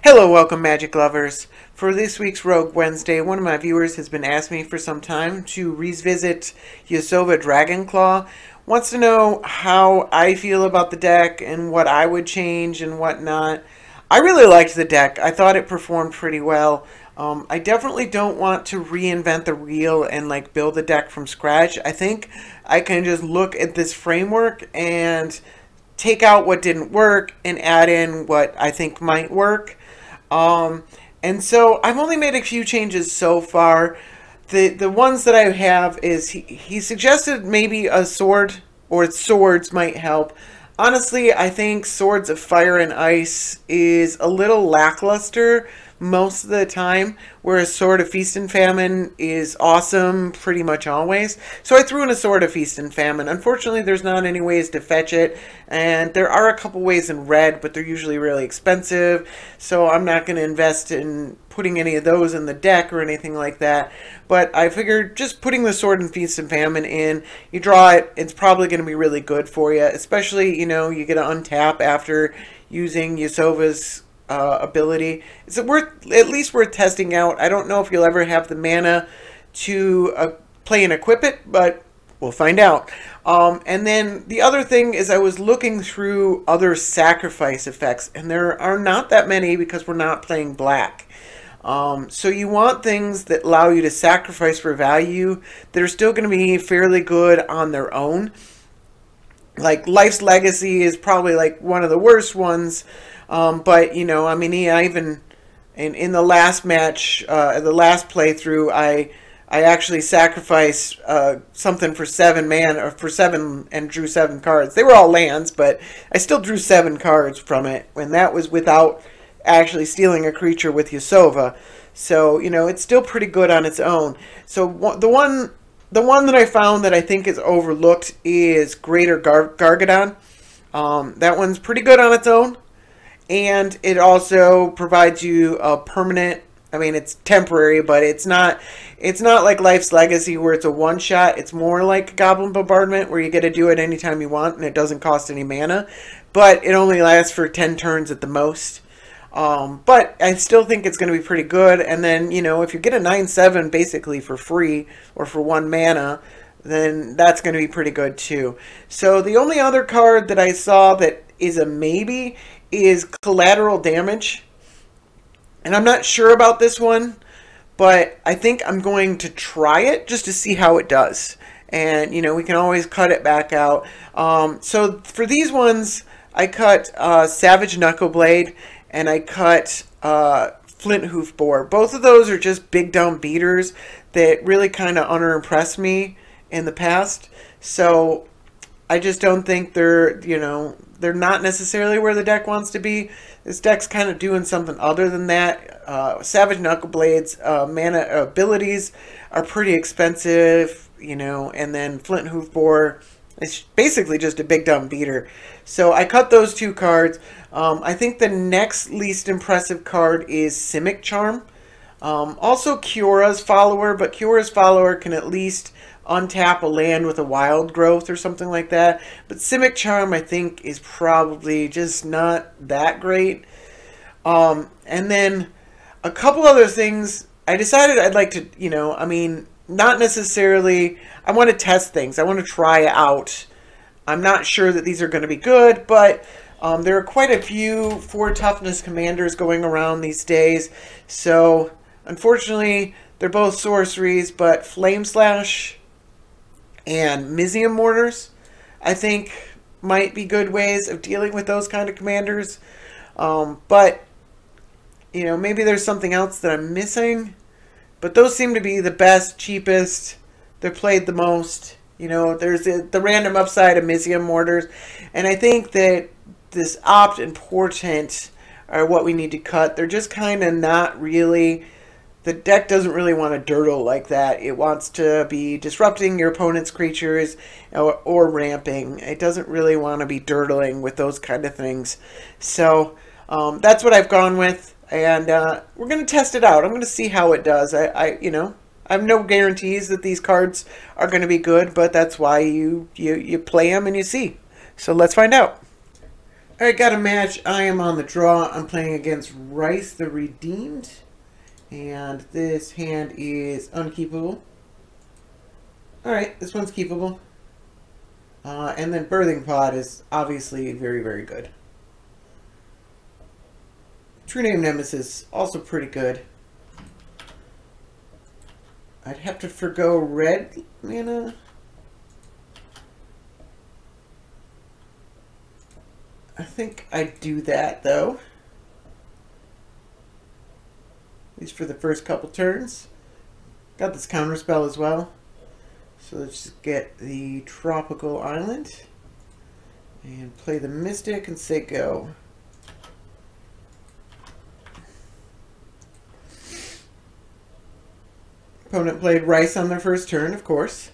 Hello, welcome Magic lovers. For this week's Rogue Wednesday, one of my viewers has been asking me for some time to revisit Yasova Dragonclaw. Wants to know how I feel about the deck and what I would change and whatnot. I really liked the deck. I thought it performed pretty well. I definitely don't want to reinvent the wheel and build a deck from scratch. I think I can just look at this framework and take out what didn't work and add in what I think might work. And so I've only made a few changes so far. The ones that I have is he suggested maybe a sword or swords might help. Honestly, I think Swords of Fire and Ice is a little lackluster most of the time, whereas Sword of Feast and Famine is awesome pretty much always. So I threw in a Sword of Feast and Famine. Unfortunately, there's not any ways to fetch it, and there are a couple ways in red, but they're usually really expensive, so I'm not going to invest in putting any of those in the deck or anything like that. But I figured just putting the Sword and Feast and Famine in, you draw it, it's probably going to be really good for you, especially, you know, you get to untap after using Yasova's ability. It's at least worth testing out. I don't know if you'll ever have the mana to play and equip it, but we'll find out. And then the other thing is I was looking through other sacrifice effects, and there are not that many because we're not playing black. So you want things that allow you to sacrifice for value that are still going to be fairly good on their own. Like Life's Legacy is probably one of the worst ones. But, you know, I mean, I even, in the last match, the last playthrough, I actually sacrificed something for 7 mana, or for 7, and drew 7 cards. They were all lands, but I still drew 7 cards from it, and that was without actually stealing a creature with Yasova. So, you know, it's still pretty good on its own. So, the one that I found that I think is overlooked is Greater Gargadon. That one's pretty good on its own. And it also provides you a permanent, I mean, it's temporary, but it's not like Life's Legacy where it's a one-shot. It's more like Goblin Bombardment where you get to do it anytime you want and it doesn't cost any mana. But it only lasts for 10 turns at the most. But I still think it's going to be pretty good. And then, you know, if you get a 9/7 basically for free or for 1 mana, then that's going to be pretty good too. So the only other card that I saw that is a maybe is Collateral Damage. And I'm not sure about this one, but I think I'm going to try it just to see how it does. And, you know, we can always cut it back out. So for these ones, I cut Savage Knuckleblade and I cut Flint Hoof Boar. Both of those are just big dumb beaters that really kind of underimpressed me in the past. So I just don't think they're, you know, they're not necessarily where the deck wants to be. This deck's kind of doing something other than that. Savage Knuckleblade's mana abilities are pretty expensive, you know, and then Flint Hoof Boar is basically just a big dumb beater. So I cut those 2 cards. I think the next least impressive card is Simic Charm. Also Kyora's Follower, but Kyora's Follower can at least untap a land with a wild growth or something like that. But Simic Charm, I think, is probably just not that great. And then a couple other things. I decided I'd like to, you know, I mean, not necessarily, I want to test things. I want to try out. I'm not sure that these are going to be good, but there are quite a few 4 toughness commanders going around these days. So, unfortunately, they're both sorceries, but Flame Slash and Mizium Mortars, I think, might be good ways of dealing with those kind of commanders. But, you know, maybe there's something else that I'm missing. But those seem to be the best, cheapest. They're played the most. You know, there's the random upside of Mizium Mortars. And I think that this Opt and Portent are what we need to cut. They're just kind of not really... The deck doesn't really want to dirtle like that. It wants to be disrupting your opponent's creatures or ramping. It doesn't really want to be dirtling with those kind of things. So that's what I've gone with, and we're going to test it out. I'm going to see how it does. You know, I have no guarantees that these cards are going to be good, but that's why you play them and you see. So let's find out. Alright, got a match. I am on the draw. I'm playing against Rhys the Redeemed. And this hand is unkeepable. Alright, this one's keepable. And then Birthing Pod is obviously very, very good. True Name Nemesis, also pretty good. I'd have to forgo red mana. I think I'd do that, though. At least for the first couple turns. Got this counterspell as well. So let's just get the Tropical Island. And play the Mystic and say go. Opponent played Rhys on their first turn, of course.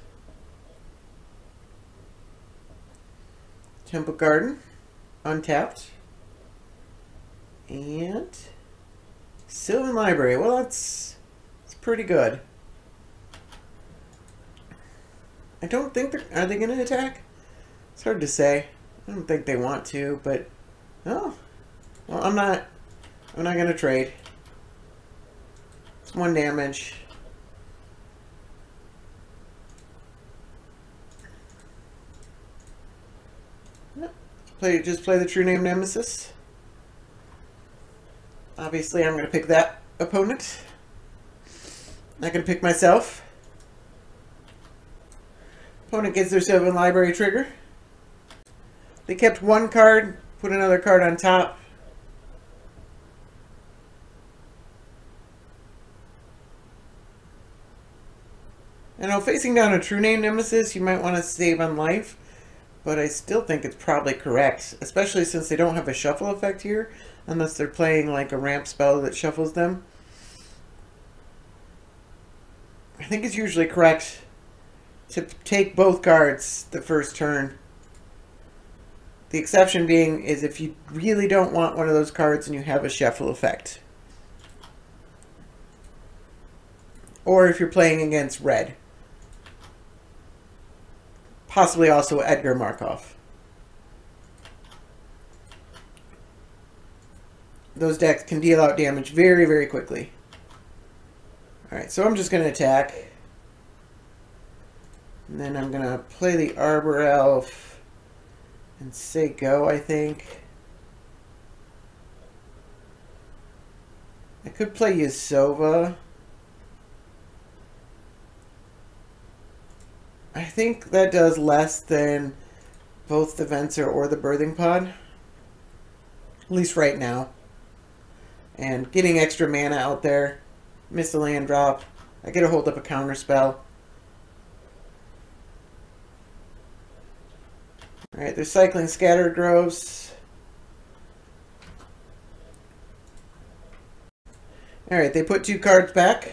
Temple Garden. Untapped. And Sylvan Library. Well, that's pretty good. I don't think are they going to attack? It's hard to say. I don't think they want to, but oh, well, I'm not going to trade. It's 1 damage. Just play the True Name Nemesis. Obviously, I'm going to pick that opponent. Not going to pick myself. Opponent gets their Sylvan Library trigger. They kept 1 card, put another card on top. I know, facing down a True Name Nemesis, you might want to save on life. But I still think it's probably correct, especially since they don't have a shuffle effect here, unless they're playing like a ramp spell that shuffles them. I think it's usually correct to take both cards the first turn. The exception being is if you really don't want one of those cards and you have a shuffle effect. Or if you're playing against red. Possibly also Edgar Markov. Those decks can deal out damage very, very quickly. Alright, so I'm just going to attack. And then I'm going to play the Arbor Elf and say go, I think. I could play Yasova. I think that does less than both the Venser or the Birthing Pod. At least right now. And getting extra mana out there. Miss a land drop. I get to hold up a counter spell. Alright, they're cycling Scattered Groves. Alright, they put 2 cards back.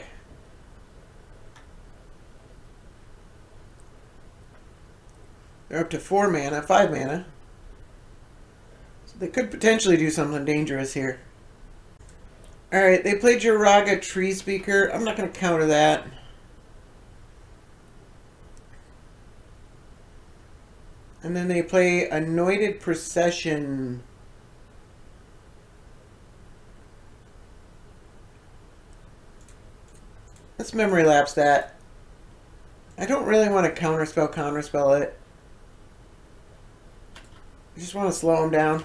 They're up to 4 mana, 5 mana. So they could potentially do something dangerous here. Alright, they played Jiraga Tree Speaker. I'm not going to counter that. And then they play Anointed Procession. Let's Memory Lapse that. I don't really want to counterspell it. I just want to slow him down.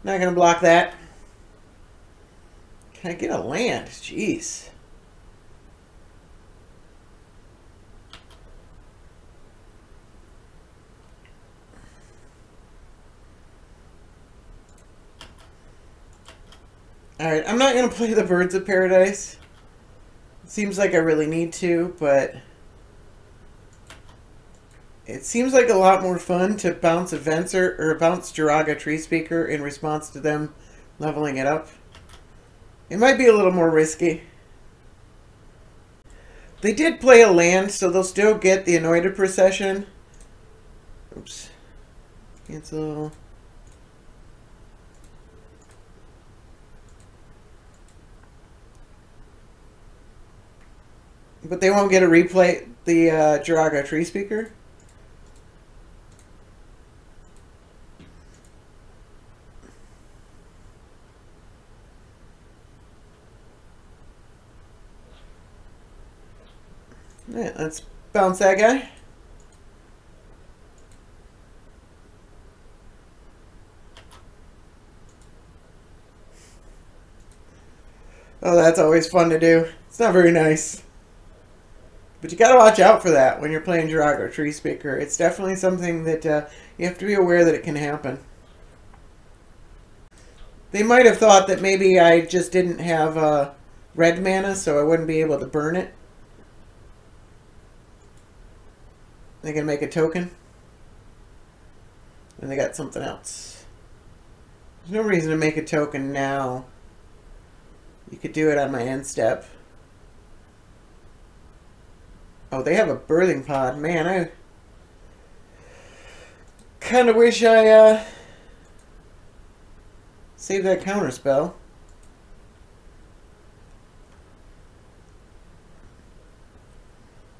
Not going to block that. Can I get a land? Jeez. Alright, I'm not going to play the Birds of Paradise. It seems like I really need to, but it seems like a lot more fun to bounce a Venser or bounce Jiraga Tree Speaker in response to them leveling it up. It might be a little more risky. They did play a land, so they'll still get the Anointed Procession. Oops. Cancel. But they won't get a replay the Jiraga Tree Speaker. Yeah, let's bounce that guy. Oh, that's always fun to do. It's not very nice. But you gotta watch out for that when you're playing Jiraga Tree Speaker. It's definitely something that you have to be aware that it can happen. They might have thought that maybe I just didn't have red mana, so I wouldn't be able to burn it. They can make a token. And they got something else. There's no reason to make a token now. You could do it on my end step. Oh, they have a birthing pod. Man, I kind of wish I saved that counter spell.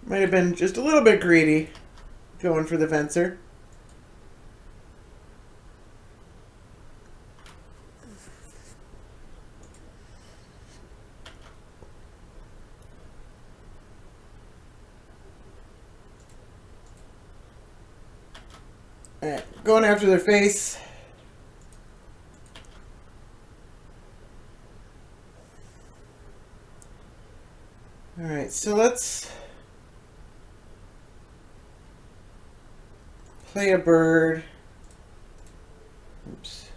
Might have been just a little bit greedy going for the Venser. Alright, going after their face. Alright, so let's play a bird. Oops.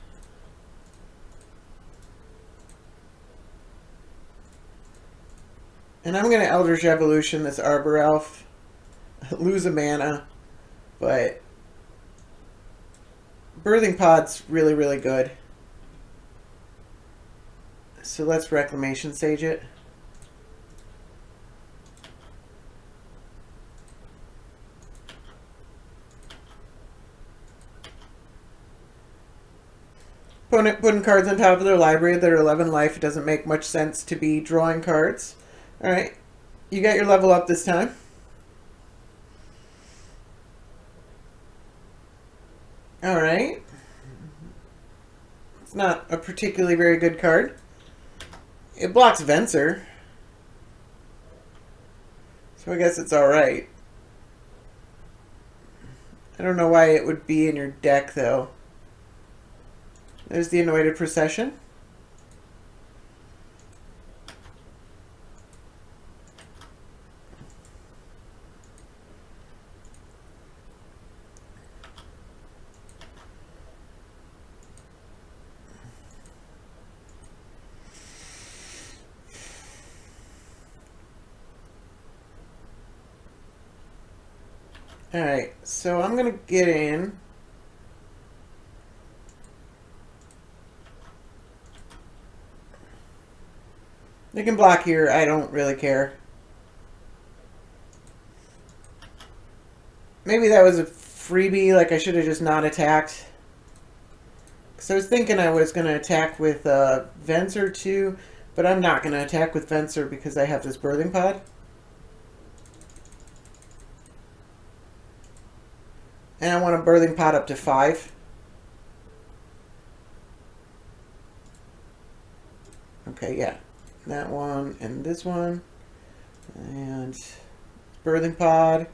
And I'm going to Eldritch Evolution this Arbor Elf. Lose a mana, but Birthing Pod's really, really good. So let's Reclamation Sage it. Putting cards on top of their library that are 11 life, it doesn't make much sense to be drawing cards. Alright, you got your level up this time. Alright. It's not a particularly very good card. It blocks Venser. So I guess it's alright. I don't know why it would be in your deck, though. There's the Anointed Procession. Alright, so I'm going to get in. They can block here. I don't really care. Maybe that was a freebie, like I should have just not attacked. Because I was thinking I was going to attack with Venser too, but I'm not going to attack with Venser because I have this Birthing Pod. And I want a Birthing Pod up to 5. Okay, yeah. That one and this one. And Birthing Pod.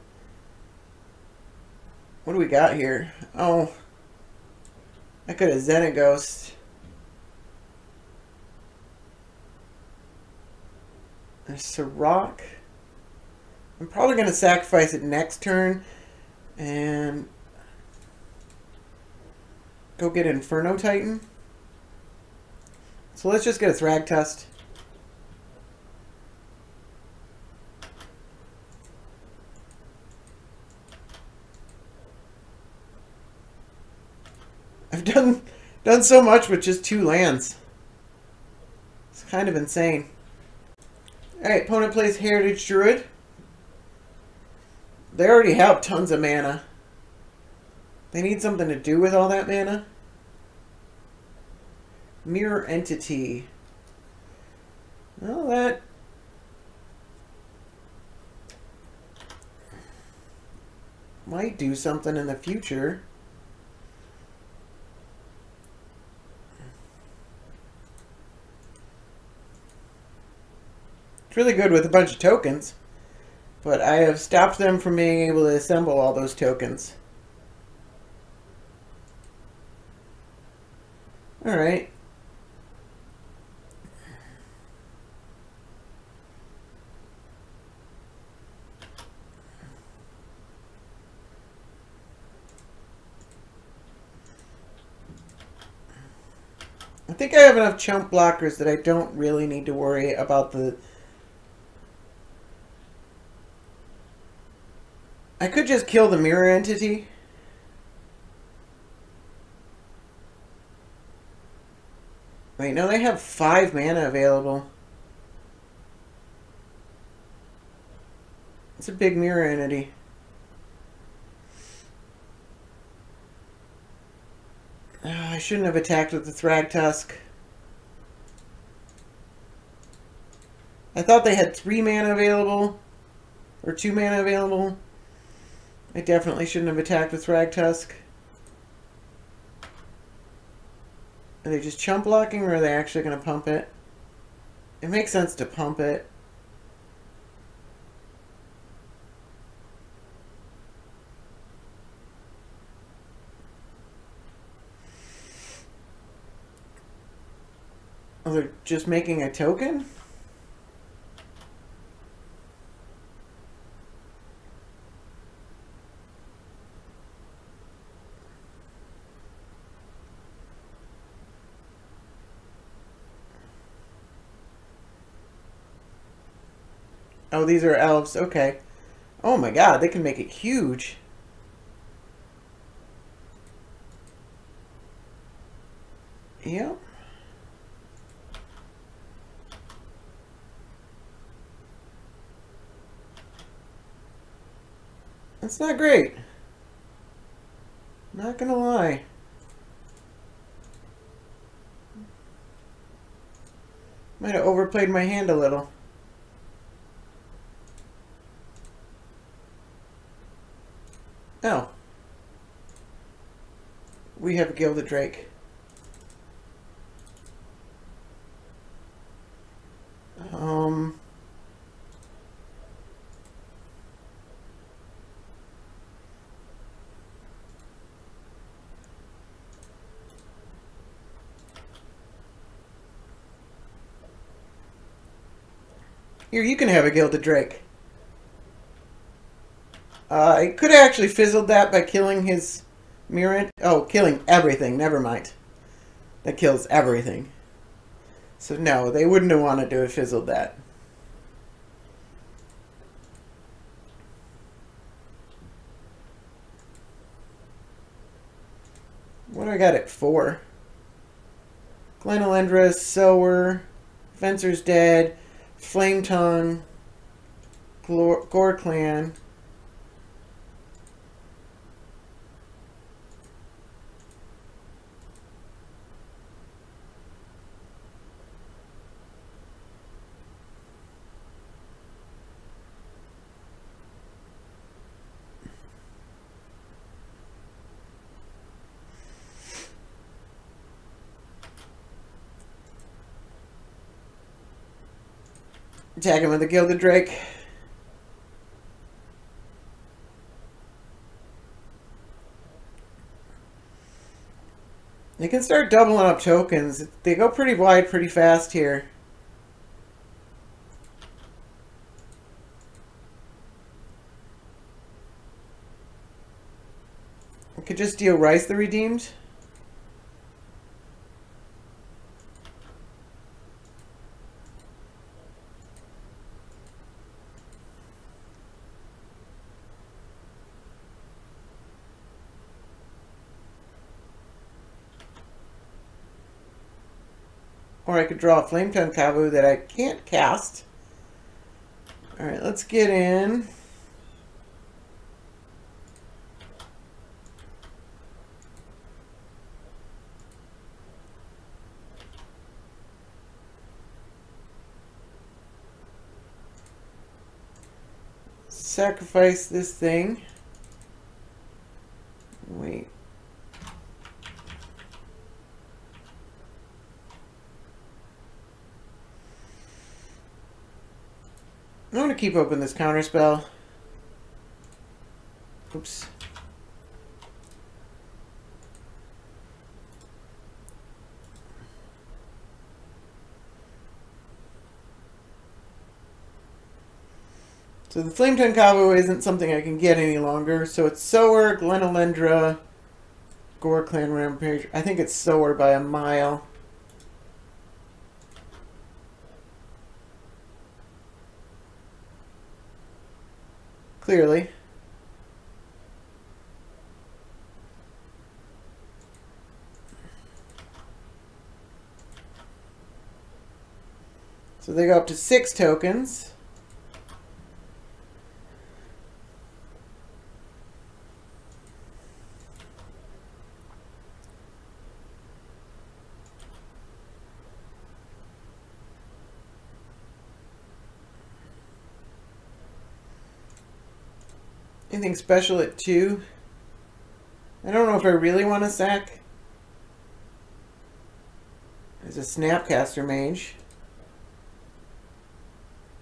What do we got here? Oh. I could have Zenith Ghost. There's Sirach. I'm probably going to sacrifice it next turn. And go get Inferno Titan. So let's just get a Thragtusk. I've done so much with just 2 lands. It's kind of insane. Alright, opponent plays Heritage Druid. They already have tons of mana. They need something to do with all that mana. Mirror Entity. Well, that Might do something in the future. It's really good with a bunch of tokens, but I have stopped them from being able to assemble all those tokens. Alright. I think I have enough chump blockers that I don't really need to worry about the... I could just kill the mirror entity. Wait, no, they have 5 mana available. It's a big mirror entity. Oh, I shouldn't have attacked with the Thrag Tusk. I thought they had 3 mana available. Or 2 mana available. I definitely shouldn't have attacked with Thrag Tusk. Are they just chump blocking, or are they actually going to pump it? It makes sense to pump it. Oh, they're just making a token? Oh, these are elves. Okay. Oh my god, they can make it huge. Yep. That's not great. Not gonna lie. Might have overplayed my hand a little. Oh. We have a Gilded Drake. Here, you can have a Gilded Drake. I could have actually fizzled that by killing his mirror. Oh, killing everything. Never mind. That kills everything. So no, they wouldn't have wanted to have fizzled that. What do I got it for? Glenelendra, Sower, Fencer's Dead, Flame Tongue, Gore Clan. Attack him with a Gilded Drake. They can start doubling up tokens. They go pretty wide pretty fast here. I could just deal Rhys the Redeemed. Or I could draw a Flame Tongue Kavu that I can't cast. Alright, let's get in. Sacrifice this thing. I'm going to keep open this counterspell. Oops. So the Flame Tongue combo isn't something I can get any longer. So it's Sower, Glenalendra, Gore Clan Rampage. I think it's Sower by a mile. Clearly. So they go up to 6 tokens. Anything special at 2? I don't know if I really want to sack. There's a Snapcaster Mage.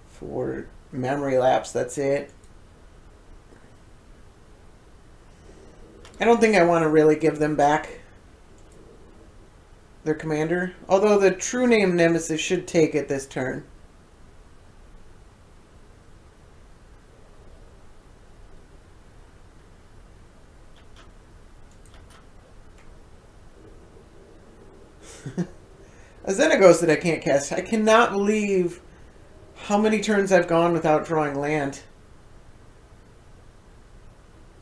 For memory lapse, that's it. I don't think I want to really give them back their commander. Although the True Name Nemesis should take it this turn. A Xenagos that I can't cast. I cannot believe how many turns I've gone without drawing land.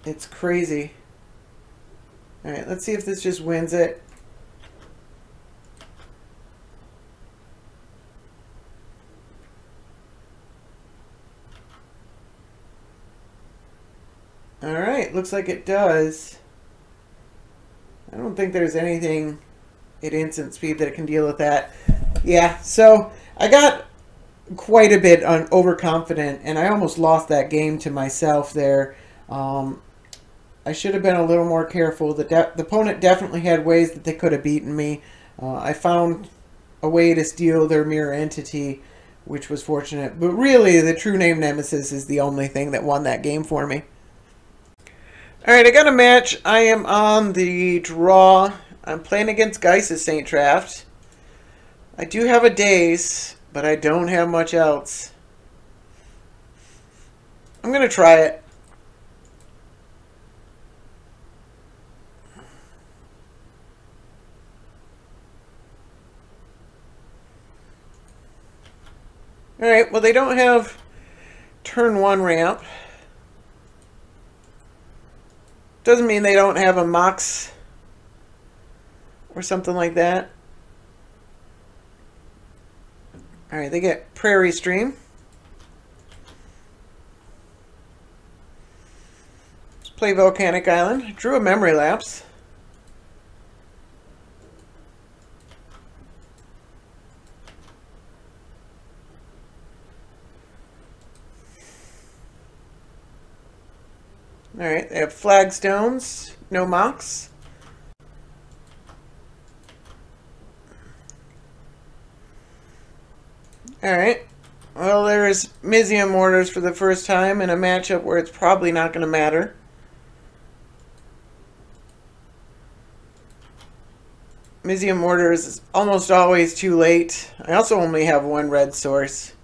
It's crazy. Alright, let's see if this just wins it. Alright, looks like it does. I don't think there's anything at instant speed that can deal with that. Yeah, so I got quite a bit overconfident, and I almost lost that game to myself there. I should have been a little more careful. The opponent definitely had ways that they could have beaten me. I found a way to steal their mirror entity, which was fortunate. But really, the True Name Nemesis is the only thing that won that game for me. Alright, I got a match. I am on the draw. I'm playing against Giest as St. Traft. I do have a Daze, but I don't have much else. I'm going to try it. Alright, well they don't have turn 1 ramp. Doesn't mean they don't have a Mox or something like that. Alright, they get Prairie Stream. Let's play Volcanic Island. Drew a Memory Lapse. Alright, they have Flagstones, no Mox. Alright, well there's Mizium Mortars for the first time in a matchup where it's probably not going to matter. Mizium Mortars is almost always too late. I also only have 1 red source.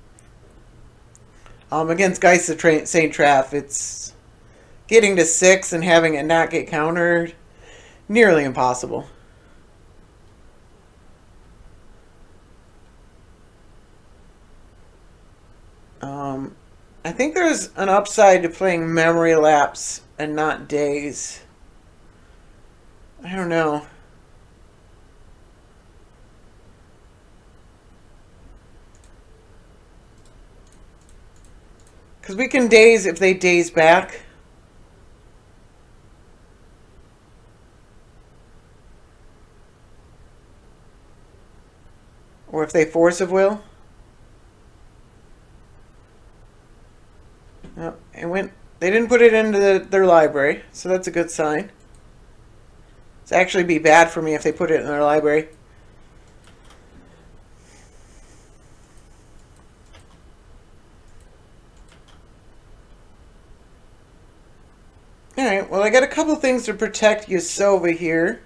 Against Giest of St. Traft, it's getting to 6 and having it not get countered, nearly impossible. I think there's an upside to playing Memory Lapse and not Daze. I don't know. Because we can Daze if they Daze back. Or if they Force of Will. Oh, they didn't put it into their library, so that's a good sign. It's actually be bad for me if they put it in their library. Alright, well I got a couple things to protect Yasova here.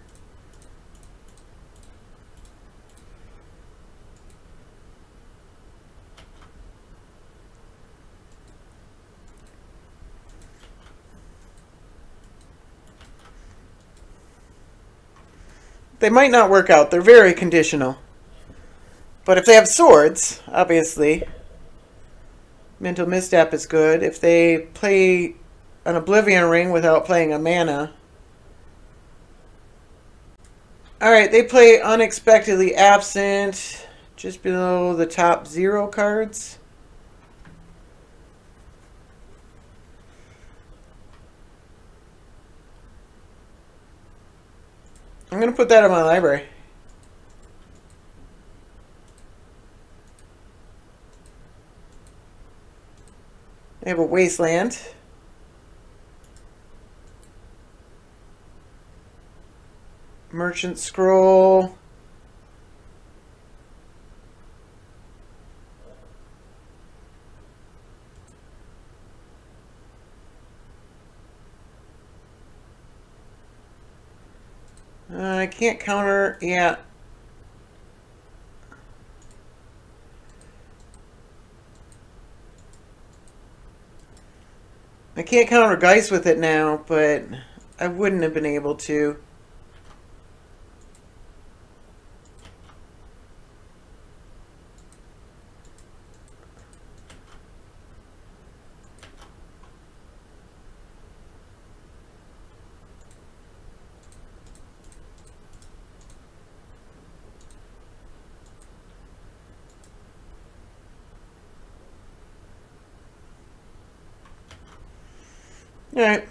They might not work out. They're very conditional. But if they have swords, obviously, Mental Misstep is good. If they play an Oblivion Ring without playing a mana. Alright, they play Unexpectedly Absent, just below the top 0 cards. I'm going to put that in my library. They have a Wasteland. Merchant Scroll. I can't counter, yeah. I can't counter Giest with it now, but I wouldn't have been able to. Alright.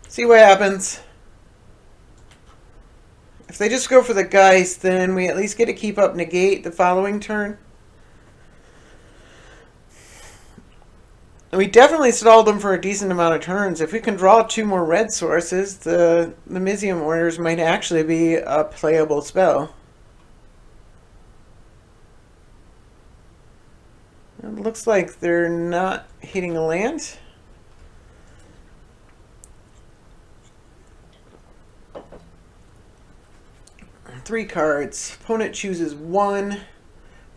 See what happens. If they just go for the Giest, then we at least get to keep up Negate the following turn. And we definitely stalled them for a decent amount of turns. If we can draw 2 more red sources, the Mizzium Orders might actually be a playable spell. It looks like they're not hitting a land. Three cards. Opponent chooses one.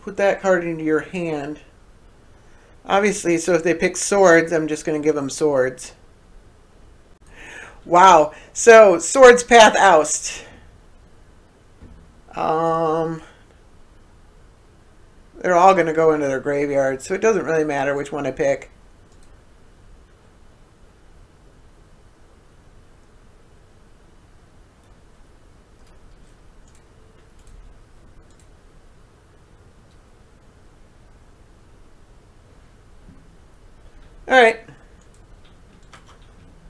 Put that card into your hand. Obviously, so if they pick swords, I'm just going to give them swords. Wow. So, Swords Path Oust. They're all going to go into their graveyard, so it doesn't really matter which one I pick. Alright.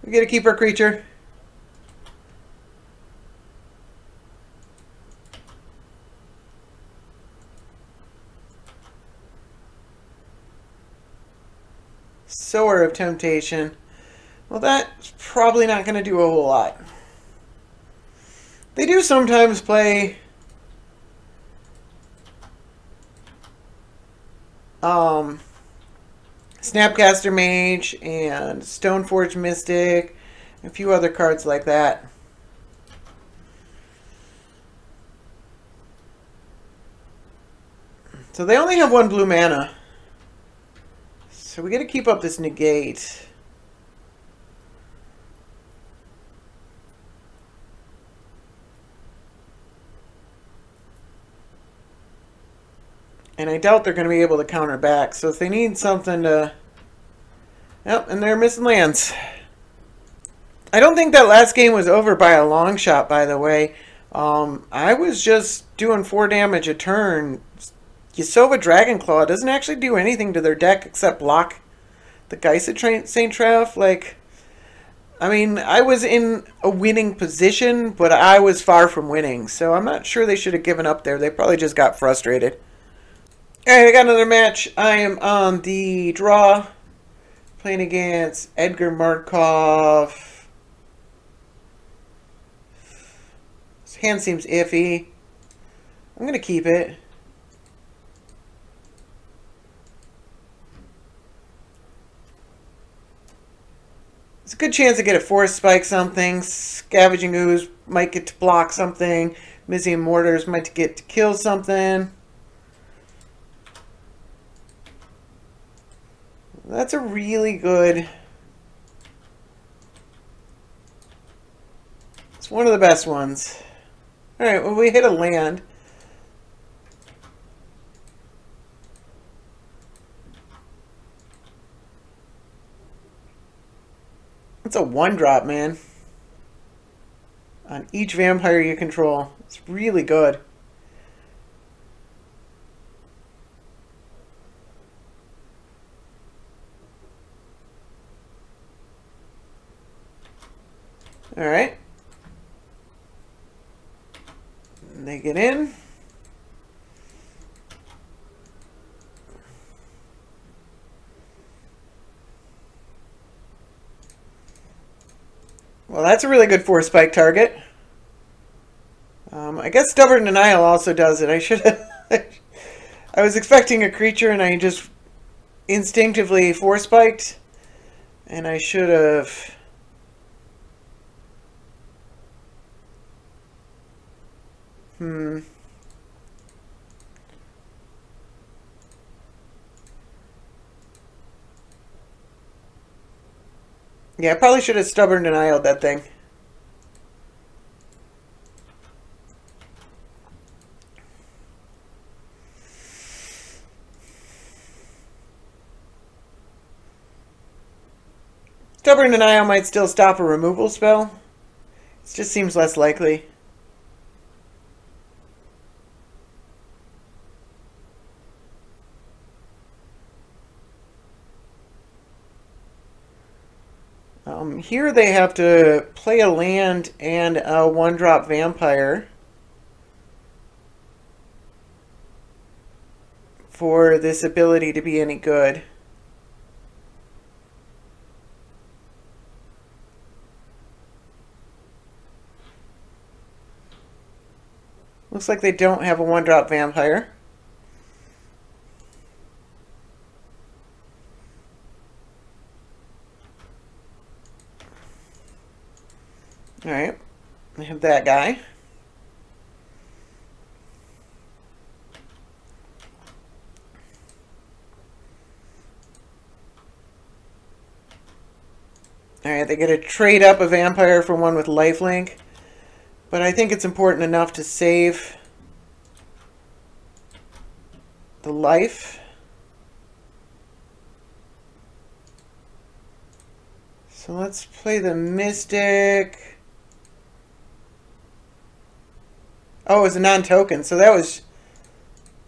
We get to keep our creature. Sower of Temptation. Well, that's probably not going to do a whole lot. They do sometimes play Snapcaster Mage and Stoneforge Mystic, a few other cards like that. So they only have 1 blue mana. So we got to keep up this negate. And I doubt they're going to be able to counter back. So if they need something to... Yep, and they're missing lands. I don't think that last game was over by a long shot, by the way. I was just doing 4 damage a turn. Yasova Dragonclaw doesn't actually do anything to their deck except block the Giest at St. Traft. Like, I mean, I was in a winning position, but I was far from winning. So I'm not sure they should have given up there. They probably just got frustrated. Alright, I got another match. I am on the draw. Playing against Edgar Markov. His hand seems iffy. I'm going to keep it. It's a good chance to get a force spike something. Scavenging ooze might get to block something. Mizzium mortars might get to kill something. That's a really good... It's one of the best ones. Alright, well, we hit a land. It's a 1-drop, man. On each vampire you control. It's really good. Alright. They get in. Well, that's a really good 4-spike target. I guess Stubborn Denial also does it. I should have... I was expecting a creature and I just instinctively 4-spiked. And I should have... Yeah, I probably should have Stubborn Denial'd that thing. Stubborn Denial might still stop a removal spell. It just seems less likely. Here they have to play a land and a 1-drop vampire for this ability to be any good. Looks like they don't have a 1-drop vampire. Alright, I have that guy. Alright, they get to trade up a vampire for one with lifelink. But I think it's important enough to save the life. So let's play the Mystic. Oh, it was a non-token, so that was...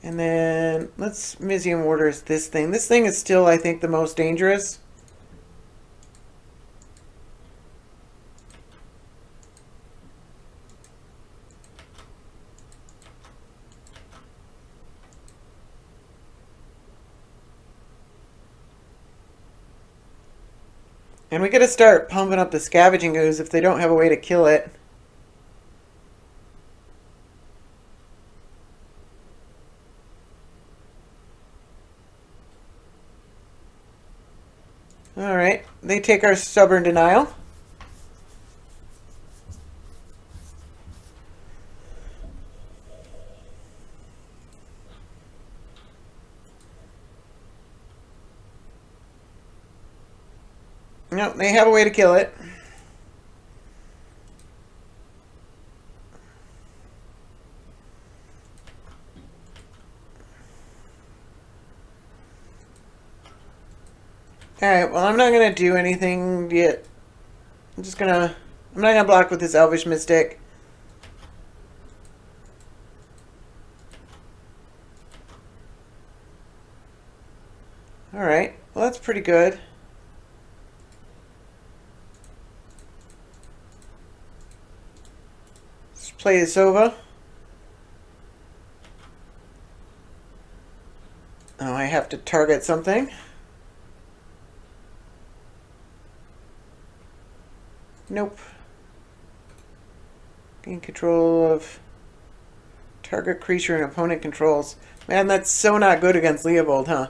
And then let's Mizzium Orders this thing. This thing is still, I think, the most dangerous. And we gotta start pumping up the Scavenging Ooze if they don't have a way to kill it. Alright, they take our Stubborn Denial. No, they have a way to kill it. Alright, well, I'm not going to do anything yet. I'm not going to block with this Elvish Mystic. Alright, well, that's pretty good. Let's play Yasova. Oh, I have to target something. Nope. Gain control of target creature and opponent controls. Man, that's so not good against Leovold, huh?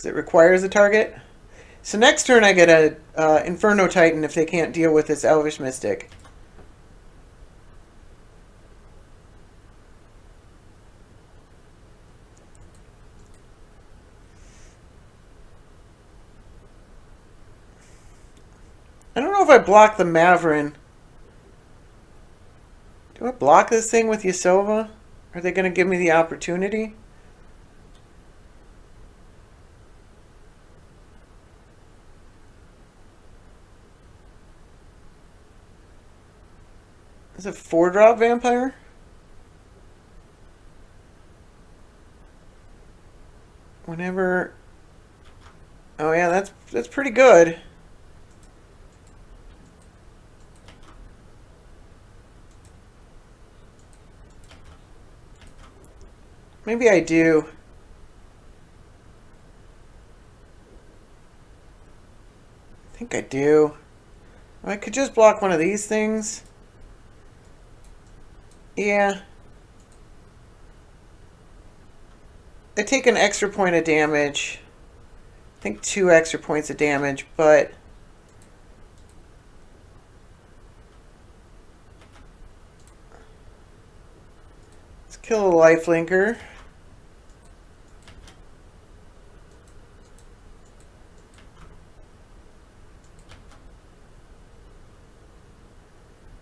because it requires a target. So next turn I get a Inferno Titan if they can't deal with this Elvish Mystic. I don't know if I block the Maverin. Do I block this thing with Yasova? Are they going to give me the opportunity? Is it 4-drop vampire? Whenever... Oh yeah, that's pretty good. Maybe I do. I think I do. I could just block one of these things. Yeah. I take an extra point of damage. I think 2 extra points of damage, but... Let's kill a lifelinker.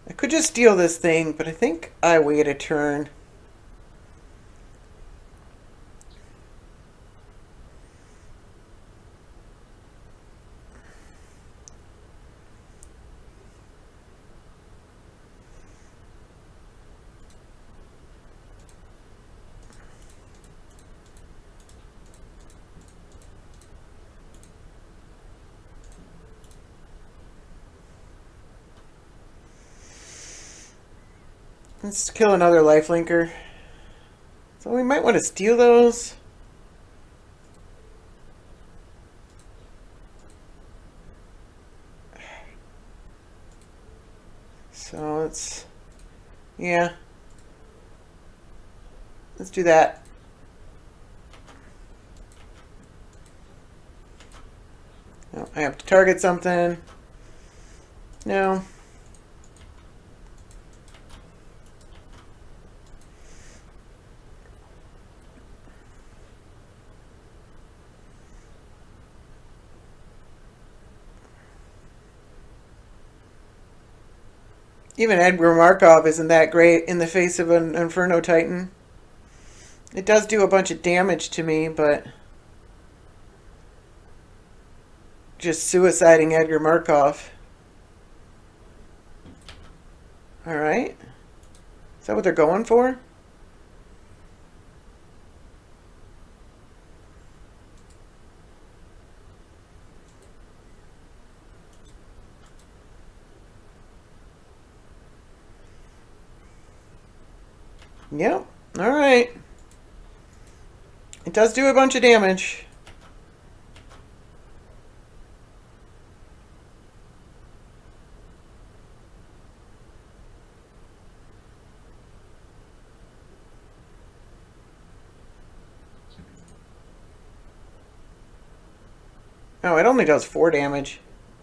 I could just steal this thing, but I think I wait a turn. Let's kill another lifelinker. So we might want to steal those. So let's... Yeah. Let's do that. No, I have to target something. No. Even Edgar Markov isn't that great in the face of an Inferno Titan. It does do a bunch of damage to me, but... Just suiciding Edgar Markov. Alright. Is that what they're going for? Yep. Alright. It does do a bunch of damage. Oh, it only does 4 damage.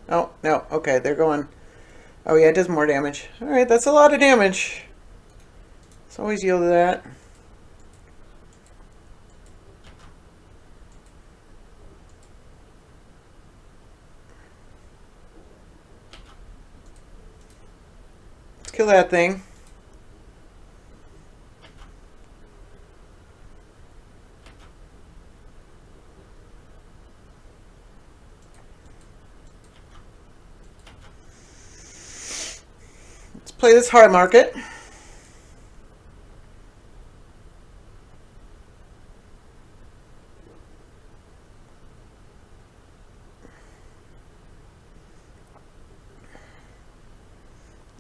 Oh, no. Okay, they're going... Oh, yeah, it does more damage. Alright, that's a lot of damage. Let's always yield to that. Let's kill that thing. Let's play this hard market.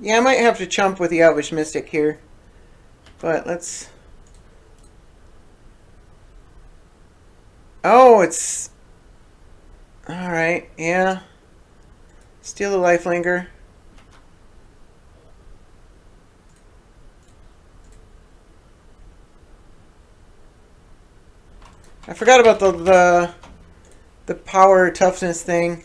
Yeah, I might have to chump with the Elvish Mystic here. But let's... Oh, it's... Alright, yeah. Steal the lifelinker. I forgot about the the power toughness thing.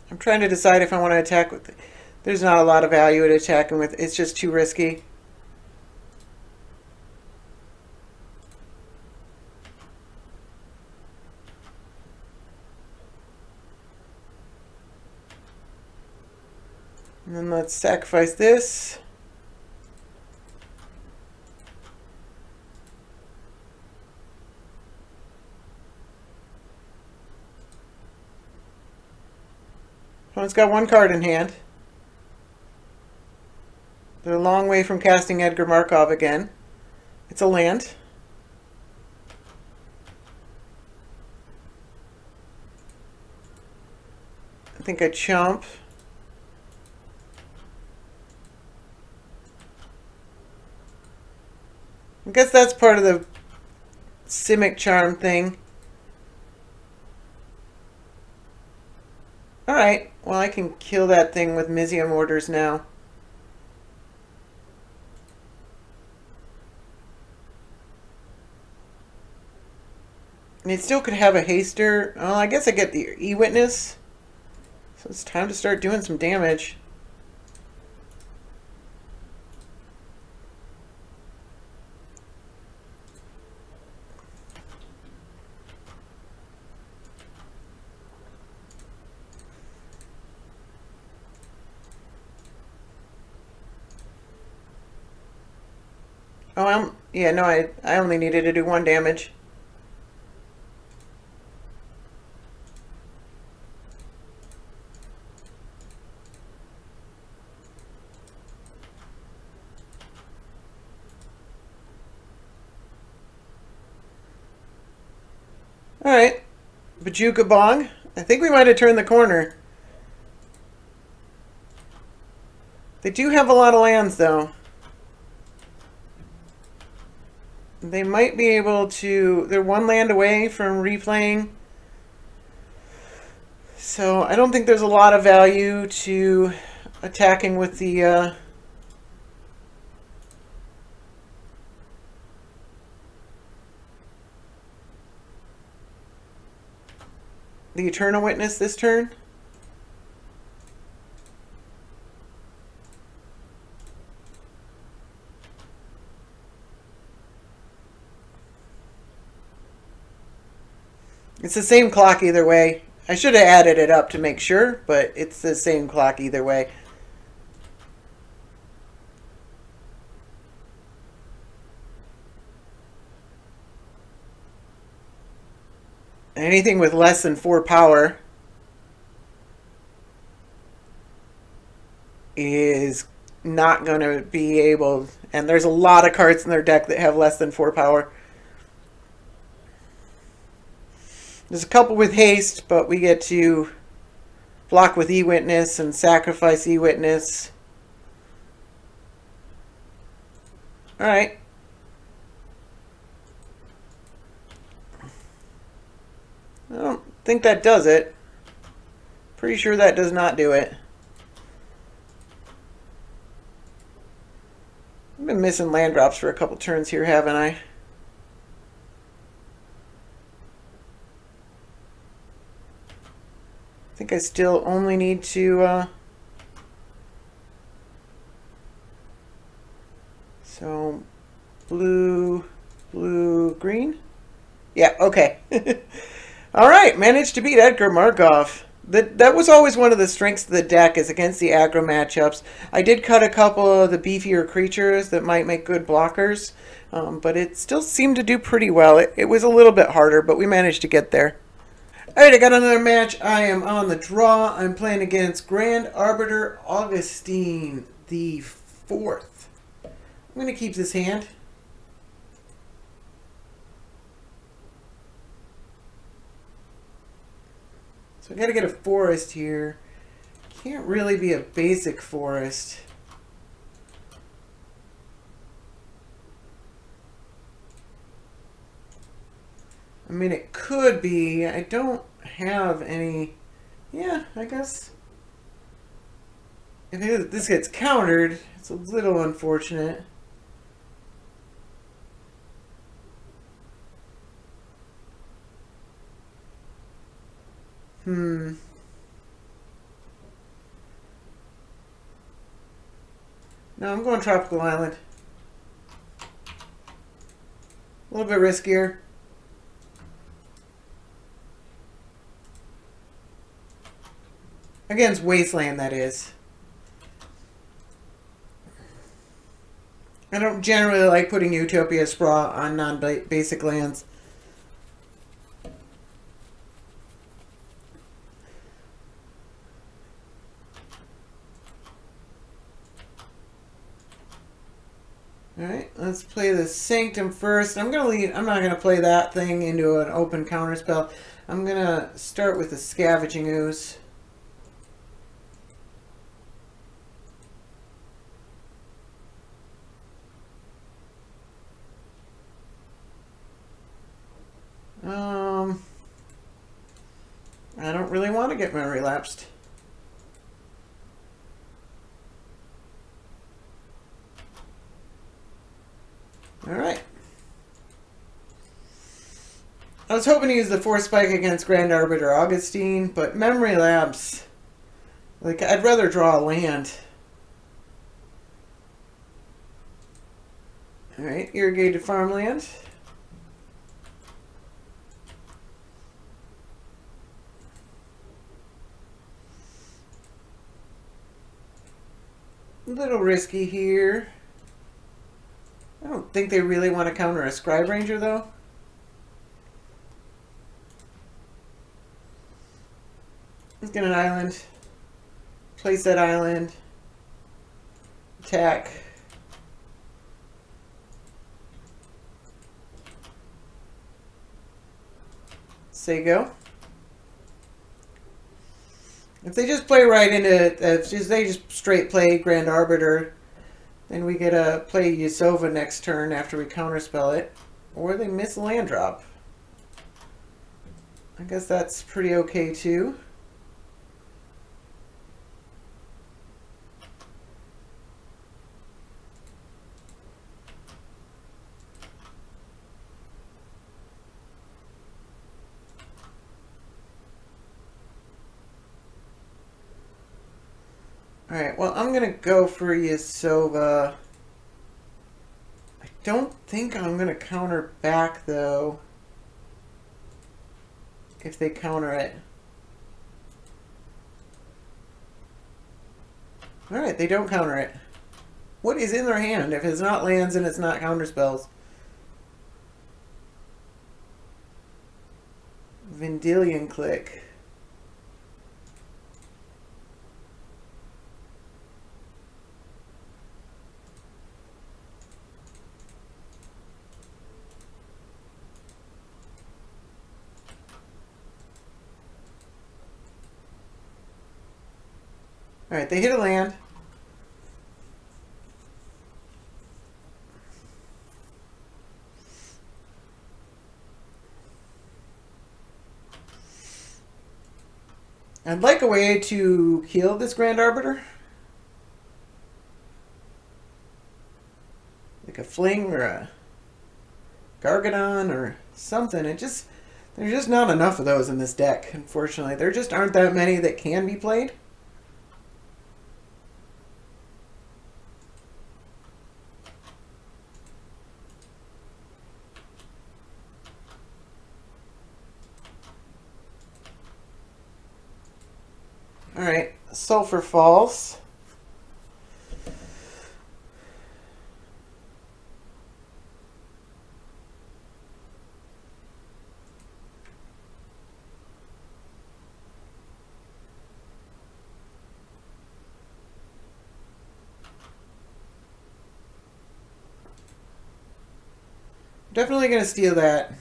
I'm trying to decide if I want to attack with... There's not a lot of value at attacking with. It's just too risky. And then let's sacrifice this. Opponent's got one card in hand. They're a long way from casting Edgar Markov again. It's a land. I think I chump. I guess that's part of the Simic charm thing. Alright, well I can kill that thing with Mizium orders now. And it still could have a haster. Oh, I guess I get the E-Witness. So it's time to start doing some damage. Oh, yeah, no, I only needed to do 1 damage. Alright, Bajuka Bong. I think we might have turned the corner. They do have a lot of lands, though. They might be able to... They're 1 land away from replaying. So I don't think there's a lot of value to attacking with the... the Eternal Witness this turn. It's the same clock either way. I should have added it up to make sure, but it's the same clock either way. Anything with less than 4 power is not going to be able... And there's a lot of cards in their deck that have less than 4 power. There's a couple with haste, but we get to block with E-Witness and sacrifice E-Witness. Alright. I don't think that does it. Pretty sure that does not do it. I've been missing land drops for a couple turns here, haven't I? I think I still only need to, so, blue, green? Yeah, okay. Alright, managed to beat Edgar Markov. That was always one of the strengths of the deck, is against the aggro matchups. I did cut a couple of the beefier creatures that might make good blockers, but it still seemed to do pretty well. It was a little bit harder, but we managed to get there. Alright, I got another match. I am on the draw. I'm playing against Grand Arbiter Augustin the 4th. I'm going to keep this hand. So I got to get a forest here. Can't really be a basic forest. I mean, it could be. I don't have any... Yeah, I guess... If this gets countered, it's a little unfortunate. No, I'm going Tropical Island. A little bit riskier. Against Wasteland, that is. I don't generally like putting Utopia Sprawl on non-basic lands. Alright, let's play the Sanctum first. I'm not gonna play that thing into an open counterspell. I'm gonna start with the Scavenging Ooze. I don't really want to get Memory Lapsed. Alright. I was hoping to use the Force Spike against Grand Arbiter Augustin, but Memory Lapse... Like, I'd rather draw a land. Alright, Irrigated Farmland. A little risky here. I don't think they really want to counter a Scribe Ranger, though. Let's get an island. Place that island. Attack. Say go. If they just play right into it, if they just straight play Grand Arbiter, then we get to play Yasova next turn after we counterspell it. Or they miss a land drop. I guess that's pretty okay too. Alright, well, I'm going to go for Yasova. I don't think I'm going to counter back, though, if they counter it. Alright, they don't counter it. What is in their hand if it's not lands and it's not counter spells? Vendilion Click. Alright, they hit a land. I'd like a way to kill this Grand Arbiter. Like a Fling or a Gargadon or something. There's just not enough of those in this deck, unfortunately. There just aren't that many that can be played. Alright, Sulphur Falls. Definitely going to steal that.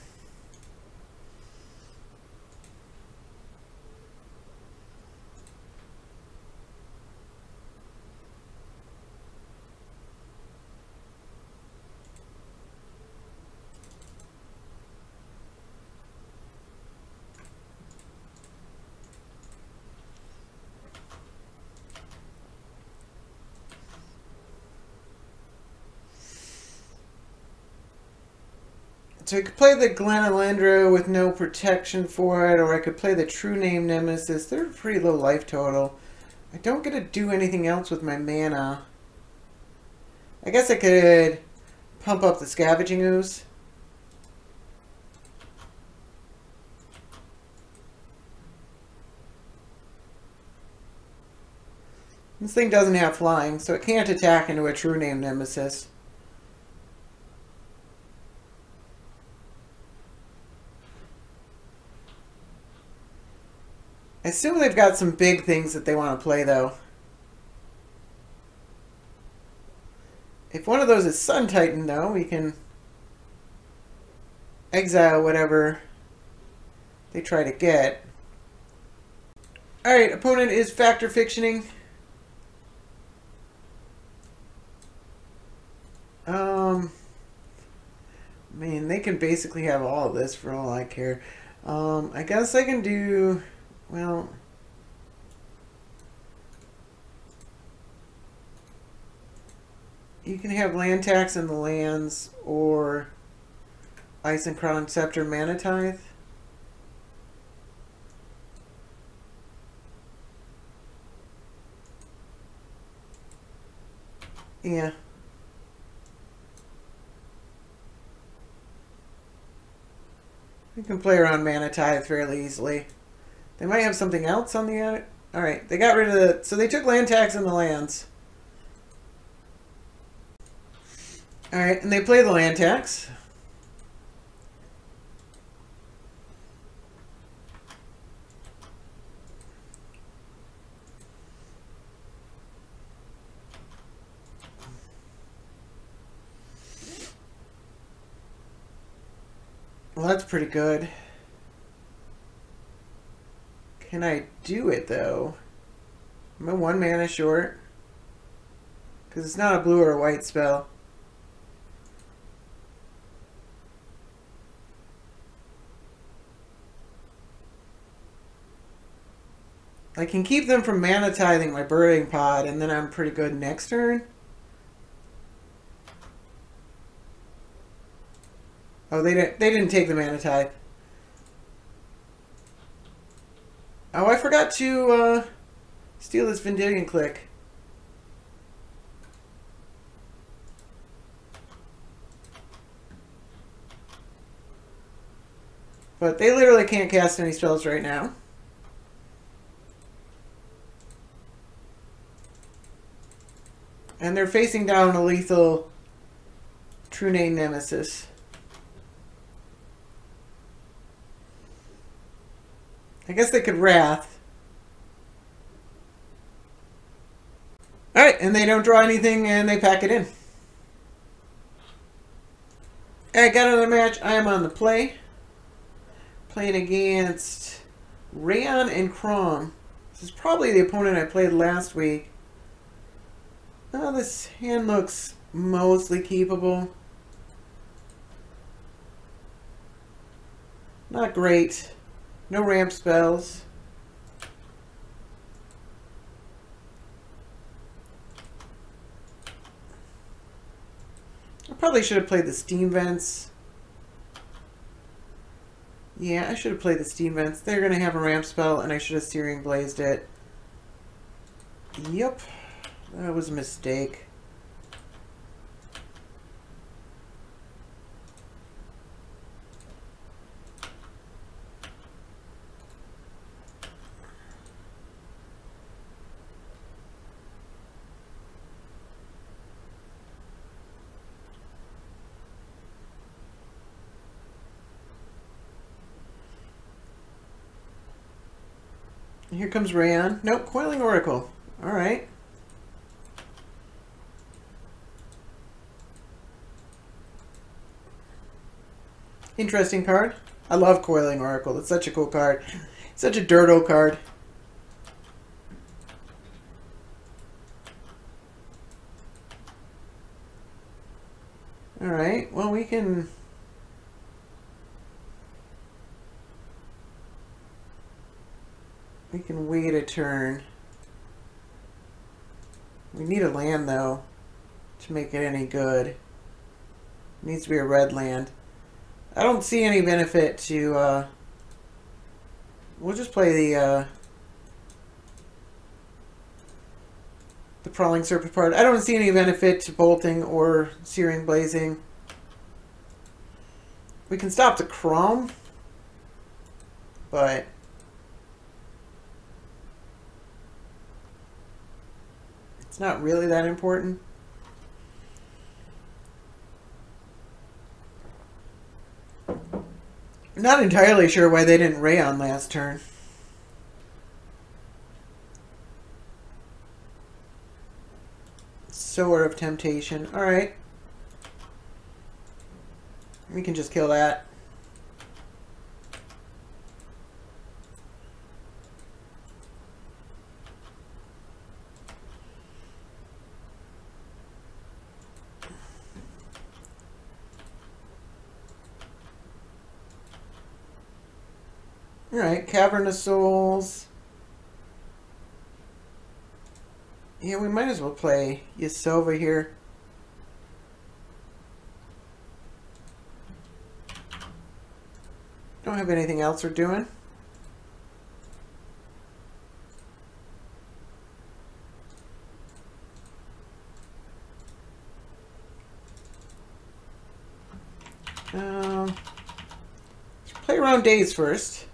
So I could play the Glenalendra with no protection for it, or I could play the True Name Nemesis. They're pretty low life total. I don't get to do anything else with my mana. I guess I could pump up the Scavenging Ooze. This thing doesn't have flying, so it can't attack into a True Name Nemesis. I assume they've got some big things that they want to play, though. If one of those is Sun Titan, though, we can exile whatever they try to get. Alright, opponent is Factor Fictioning. I mean, they can basically have all of this for all I care. I guess I can do... Well, you can have land tax in the lands or Ice and Crown Scepter Mana Tithe. Yeah. You can play around Mana Tithe fairly easily. They might have something else on the edit. Alright, they got rid of the... So they took land tax in the lands. Alright, and they play the land tax. Well, that's pretty good. Can I do it, though? Am I 1 mana short? Because it's not a blue or a white spell. I can keep them from mana tithing my Birthing Pod, and then I'm pretty good next turn. Oh, they didn't take the mana tithe. Oh, I forgot to steal this Vendilion Click. But they literally can't cast any spells right now. And they're facing down a lethal True Name Nemesis. I guess they could Wrath. Alright, and they don't draw anything and they pack it in. Alright, got another match. I am on the play. Playing against Reyhan and Kraum. This is probably the opponent I played last week. Oh, this hand looks mostly keepable. Not great. No ramp spells. I probably should have played the Steam Vents. Yeah, I should have played the Steam Vents. They're going to have a ramp spell, and I should have Searing Blazed it. Yep. That was a mistake. Here comes Reyhan. Nope, Coiling Oracle. Alright. Interesting card. I love Coiling Oracle. It's such a cool card. Such a dirtle card. Alright, well we can... We can wait a turn. We need a land, though, to make it any good. It needs to be a red land. I don't see any benefit to, we'll just play the Prowling Serpent part. I don't see any benefit to bolting or Searing Blazing. We can stop the Kraum, but it's not really that important. I'm not entirely sure why they didn't Reyhan last turn. Sower of Temptation. Alright. We can just kill that. Alright, Cavern of Souls. Yeah, we might as well play Yasova here. Don't have anything else we're doing. Let's play around days first.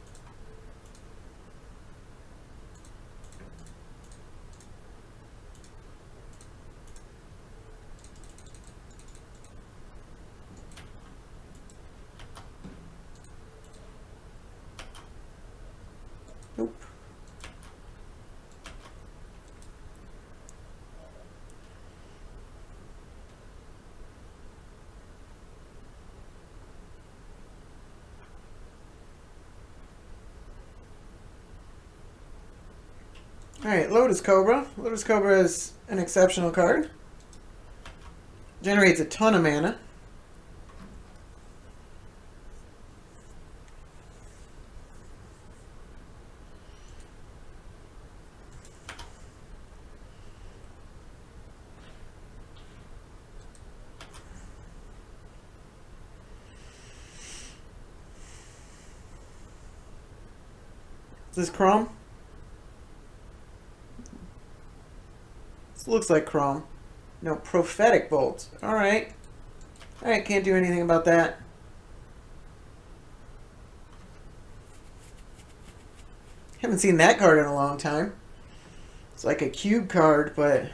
Nope. Alright, Lotus Cobra. Lotus Cobra is an exceptional card. Generates a ton of mana. Is this Kraum? This looks like Kraum. No, Prophetic Bolt. Alright. Alright, can't do anything about that. Haven't seen that card in a long time. It's like a cube card, but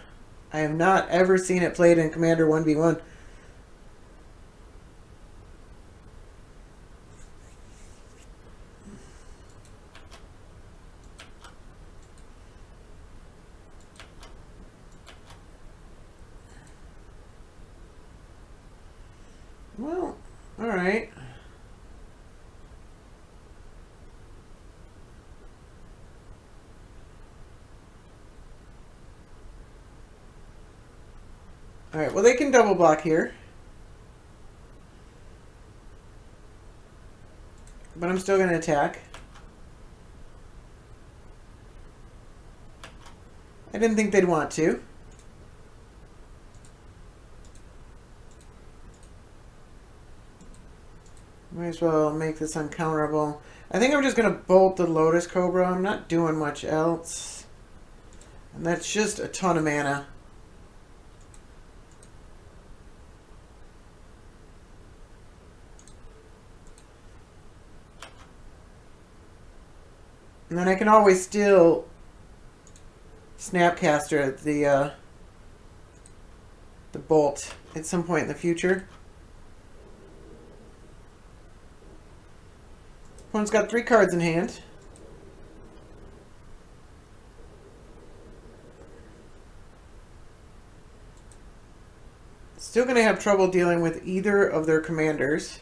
I have not ever seen it played in Commander 1v1. Well, alright. Alright, well they can double block here. But I'm still going to attack. I didn't think they'd want to. Might as well make this uncounterable. I think I'm just going to bolt the Lotus Cobra. I'm not doing much else. And that's just a ton of mana. And then I can always still Snapcaster the bolt at some point in the future. Opponent's got 3 cards in hand. Still going to have trouble dealing with either of their commanders.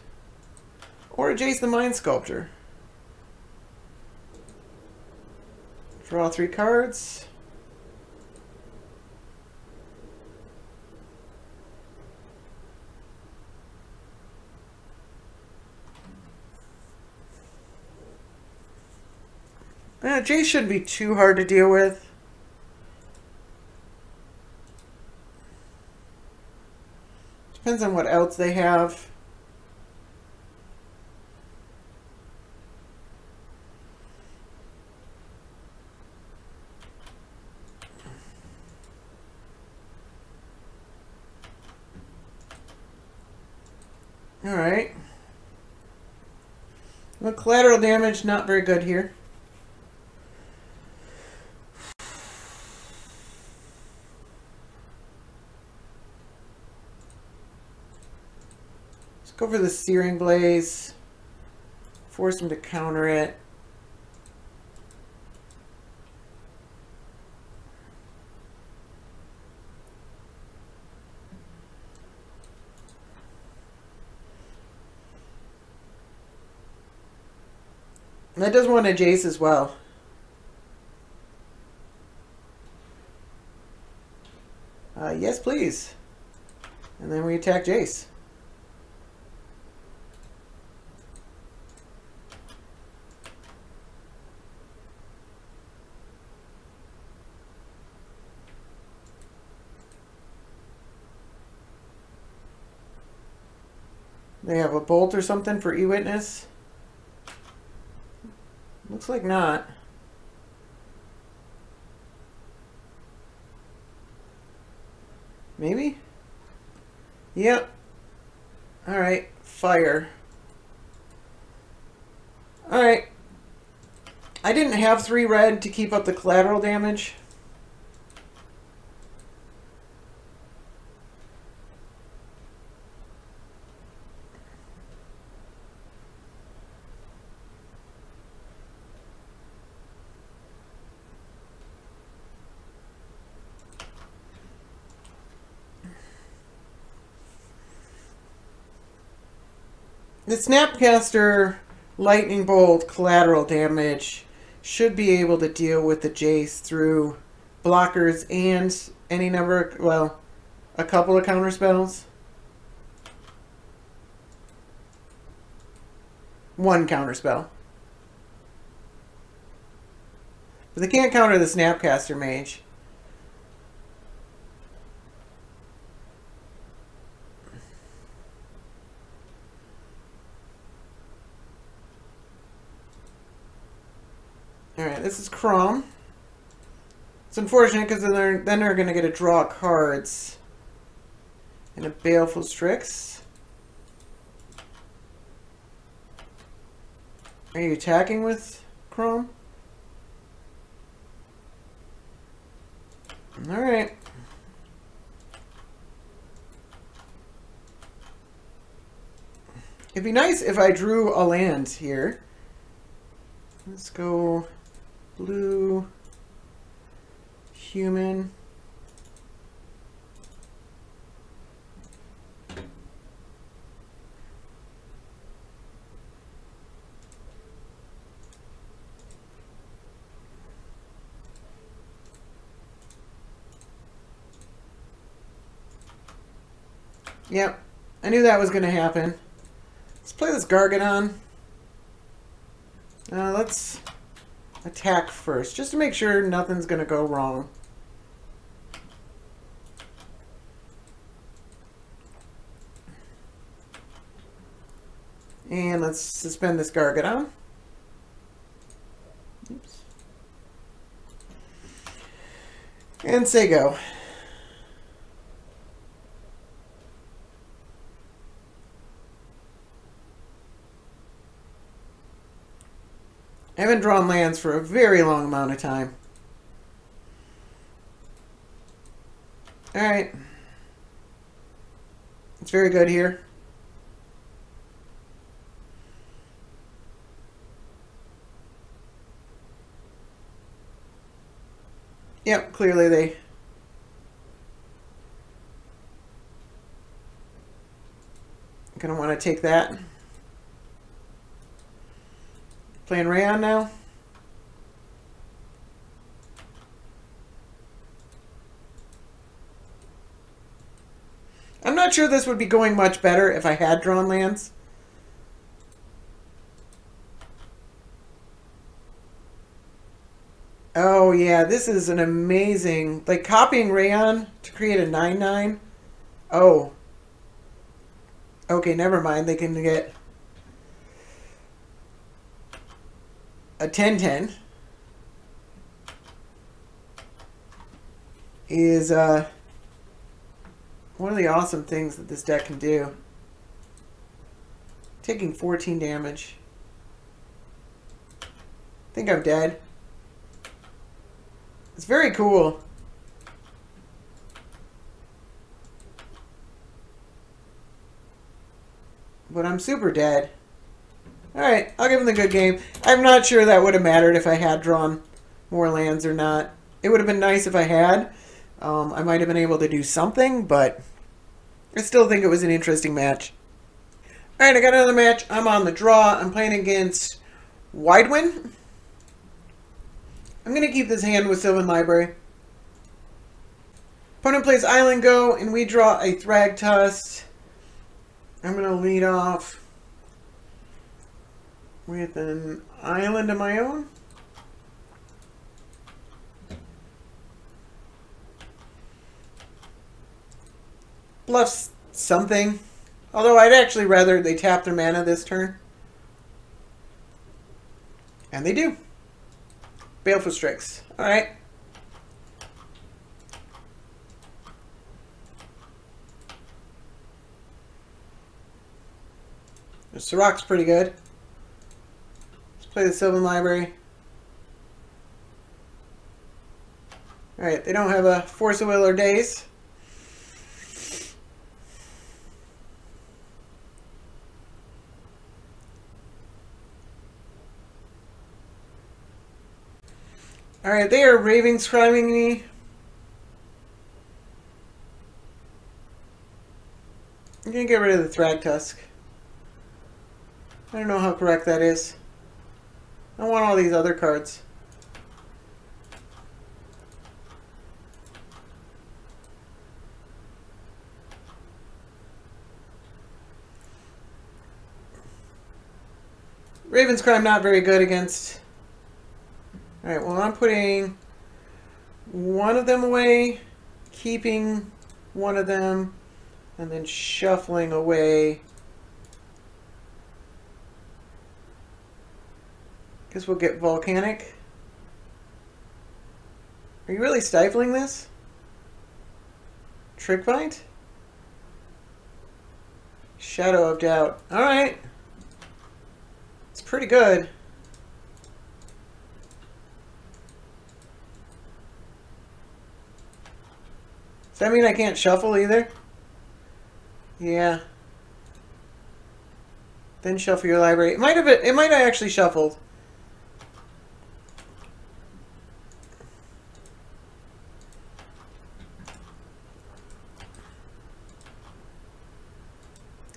Or Giest the Mind Sculptor. Draw 3 cards. Giest shouldn't be too hard to deal with. Depends on what else they have. Alright. Well, collateral damage, not very good here. Let's go for the Searing Blaze. Force him to counter it. That does want a Giest as well. Yes, please. And then we attack Giest. They have a bolt or something for E-Witness. Looks like not. Maybe? Yep. Alright, fire. Alright. I didn't have 3 red to keep up the collateral damage. The Snapcaster Lightning Bolt collateral damage should be able to deal with the Giest through blockers and any number, well, a couple of counter spells. 1 counter spell. But they can't counter the Snapcaster Mage. Alright, this is Kraum. It's unfortunate because then they're going to get to draw cards. And a Baleful Strix. Are you attacking with Kraum? Alright. It'd be nice if I drew a land here. Let's go blue, human. Yep, I knew that was going to happen. Let's play this Gargadon. Let's attack first, just to make sure nothing's going to go wrong. And let's suspend this Gargadon. Oops. And say go. I haven't drawn lands for a very long amount of time. Alright. It's very good here. Yep, clearly they... gonna want to take that. Playing Reyhan now. I'm not sure this would be going much better if I had drawn lands. Oh yeah, this is an amazing... like copying Reyhan to create a 9/9. Oh. Okay, never mind. They can get a 10/10 is one of the awesome things that this deck can do. Taking 14 damage. I think I'm dead. It's very cool. But I'm super dead. Alright, I'll give him the good game. I'm not sure that would have mattered if I had drawn more lands or not. It would have been nice if I had. I might have been able to do something, but I still think it was an interesting match. Alright, I got another match. I'm on the draw. I'm playing against Wydwen. I'm going to keep this hand with Sylvan Library. Opponent plays Island Go, and we draw a Thragtusk. I'm going to lead off with an island of my own. Bluffs something. Although I'd actually rather they tap their mana this turn. And they do. Baleful Strix. Alright. The Sirach's pretty good. Let's play the Sylvan Library. Alright, they don't have a Force of Will or Daze. Alright, they are Ravenscriming me. I'm going to get rid of the Thragtusk. I don't know how correct that is. I want all these other cards. Ravenscrime not very good against. Alright, well I'm putting one of them away, keeping one of them, and then shuffling away. Guess we'll get Volcanic. Are you really stifling this? Trick Bite? Shadow of Doubt. Alright. It's pretty good. Does that mean I can't shuffle either? Yeah. Then shuffle your library. It might have actually shuffled.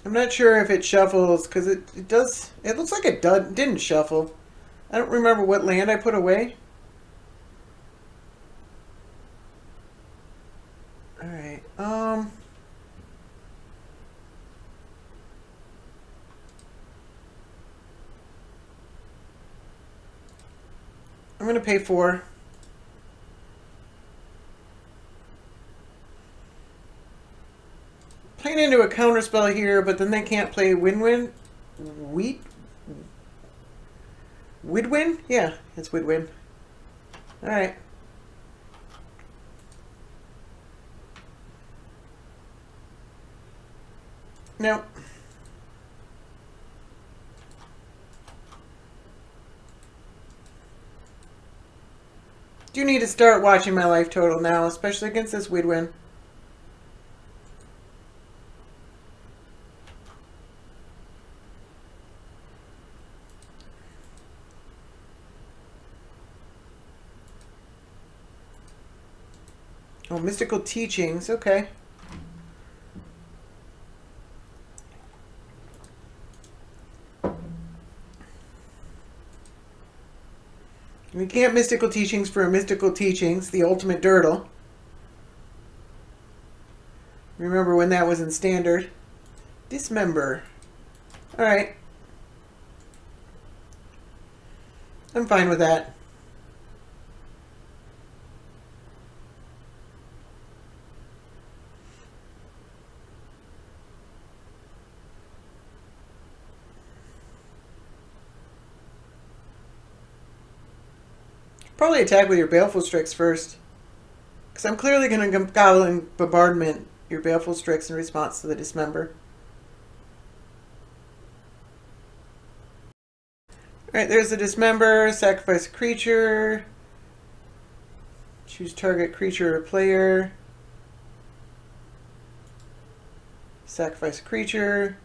I'm not sure if it shuffles because it does. It looks like it didn't shuffle. I don't remember what land I put away. Alright, I'm gonna pay 4. Playing into a counterspell here, but then they can't play Wydwen. Wydwen? Yeah, it's Wydwen. Alright. No. Do need to start watching my life total now, especially against this Wydwen. Oh, Mystical Teachings, okay. We can't Mystical Teachings for a Mystical Teachings, the ultimate Dirtle. Remember when that was in Standard. Dismember. Alright. I'm fine with that. Probably attack with your Baleful Strix first. Because I'm clearly going to Goblin Bombardment your Baleful Strix in response to the Dismember. Alright, there's the dismember. Sacrifice a creature. Choose target creature or player. Sacrifice a creature.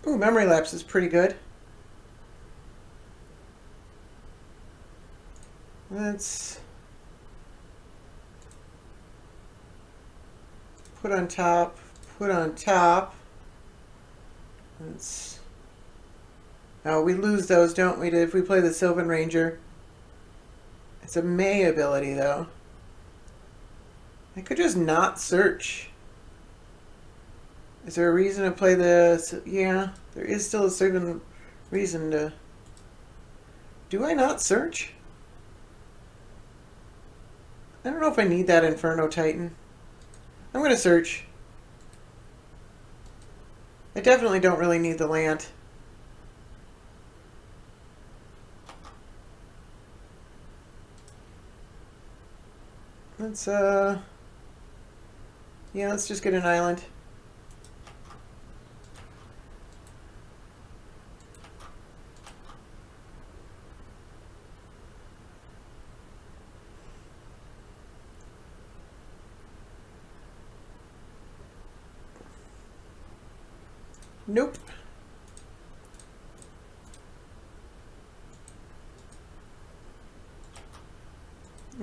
Ooh, memory lapse is pretty good. Let's put on top, put on top. Let's... Oh, we lose those, don't we, if we play the Sylvan Ranger? It's a May ability, though. I could just not search. Is there a reason to play the... Yeah, there is still a certain reason to... Do I not search? I don't know if I need that Inferno Titan. I'm going to search. I definitely don't really need the land. Let's, yeah, let's just get an island. Nope.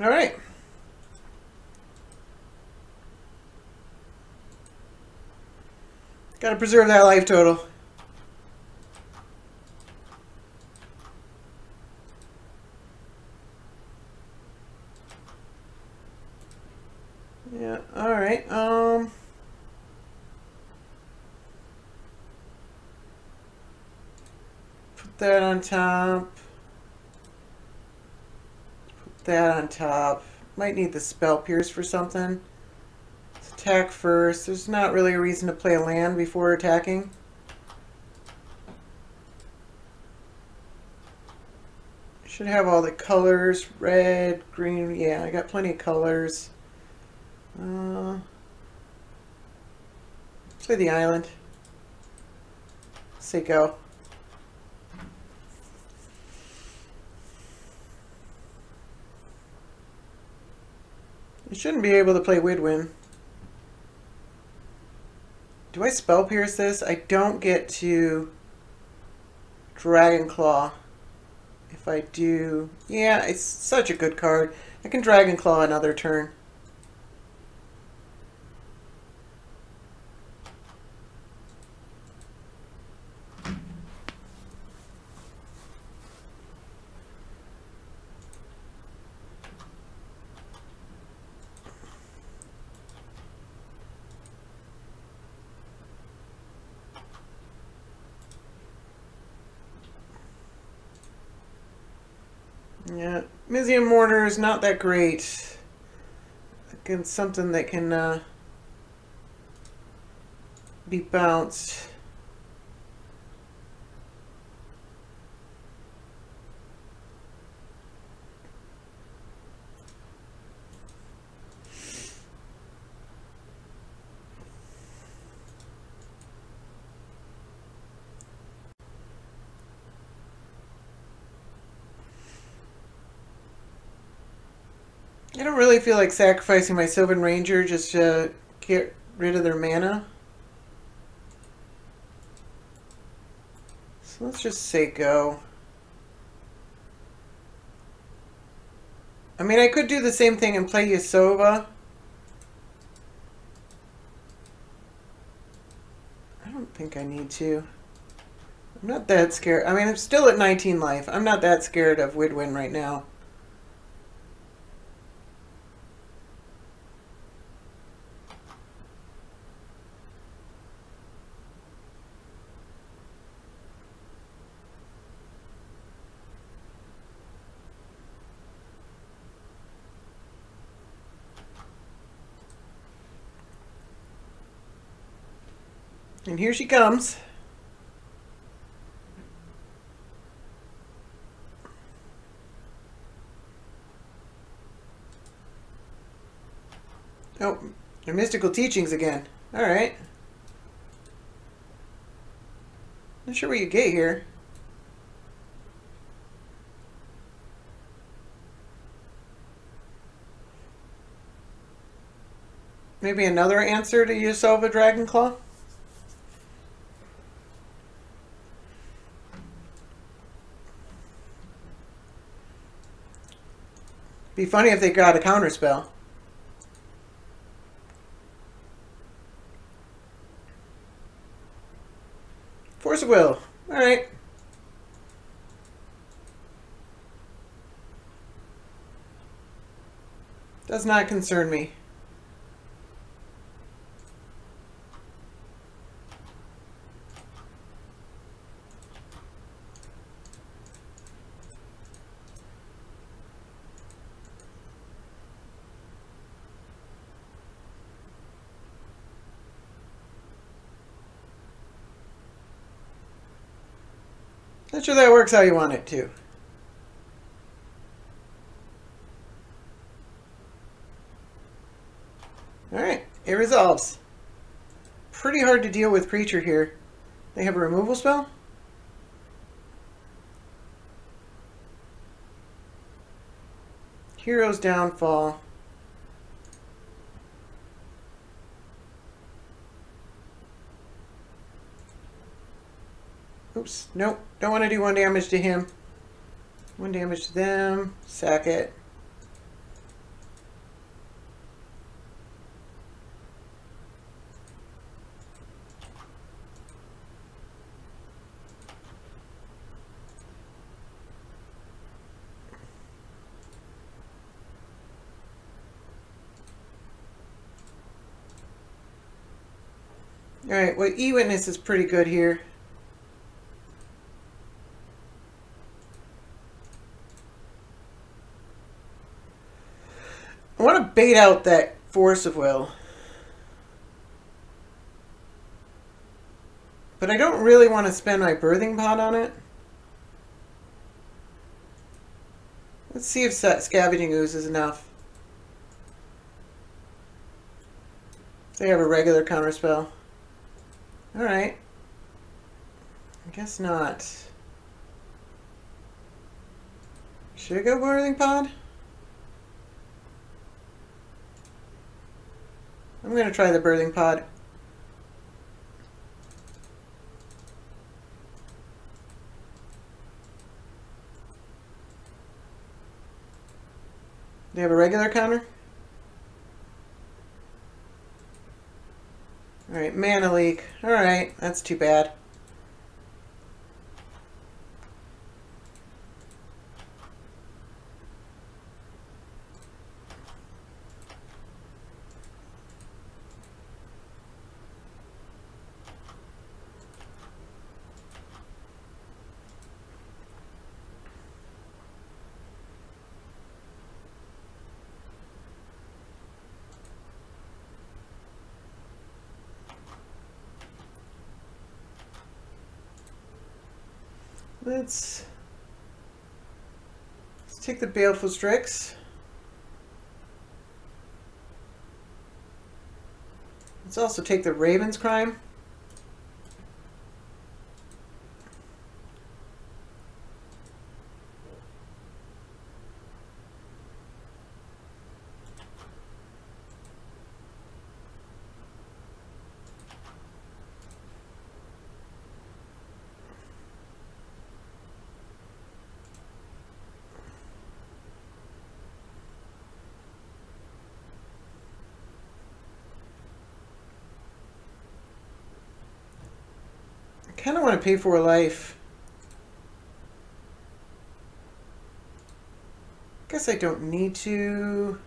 All right. Got to preserve that life total. Yeah, all right. Put that on top. Put that on top. Might need the Spell Pierce for something. Let's attack first. There's not really a reason to play a land before attacking. Should have all the colors. Red, green. Yeah, I got plenty of colors. Play the island. Say go. You shouldn't be able to play Wydwen. Do I Spell Pierce this? I don't get to Dragon Claw. If I do... Yeah, it's such a good card. I can Dragon Claw another turn. Yeah, Mizium Mortar is not that great against something that can be bounced. I don't really feel like sacrificing my Sylvan Ranger just to get rid of their mana. So let's just say go. I mean, I could do the same thing and play Yasova. I don't think I need to. I'm not that scared. I mean, I'm still at 19 life. I'm not that scared of Wydwen right now. And here she comes. Oh, they're mystical teachings again. Alright. Not sure what you get here. Maybe another answer to Yasova Dragonclaw? Be funny if they got a counterspell. Force of Will. Alright. Does not concern me. Not sure that works how you want it to. Alright, it resolves. Pretty hard to deal with creature here. They have a removal spell? Hero's Downfall. Oops, nope. Don't want to do 1 damage to him. 1 damage to them. Sack it. Alright, well, E-Witness is pretty good here. I want to bait out that Force of Will. But I don't really want to spend my Birthing Pod on it. Let's see if Scavenging Ooze is enough. They have a regular counterspell. Alright. I guess not. Should I go Birthing Pod? I'm going to try the Birthing Pod. Do you have a regular counter? Alright, Mana Leak. Alright, that's too bad. Let's take the Baleful Strix. Let's also take the Raven's Crime. I kind of want to pay for a life. Guess I don't need to.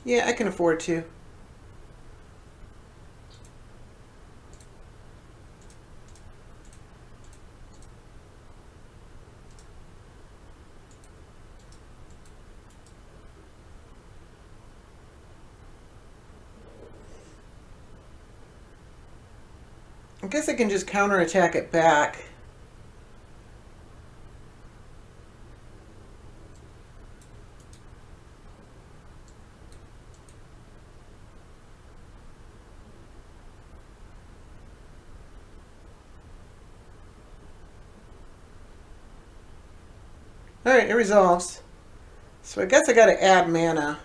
Yeah, I can afford to. I guess I can just counterattack it back. Alright, it resolves. So I guess I gotta add mana.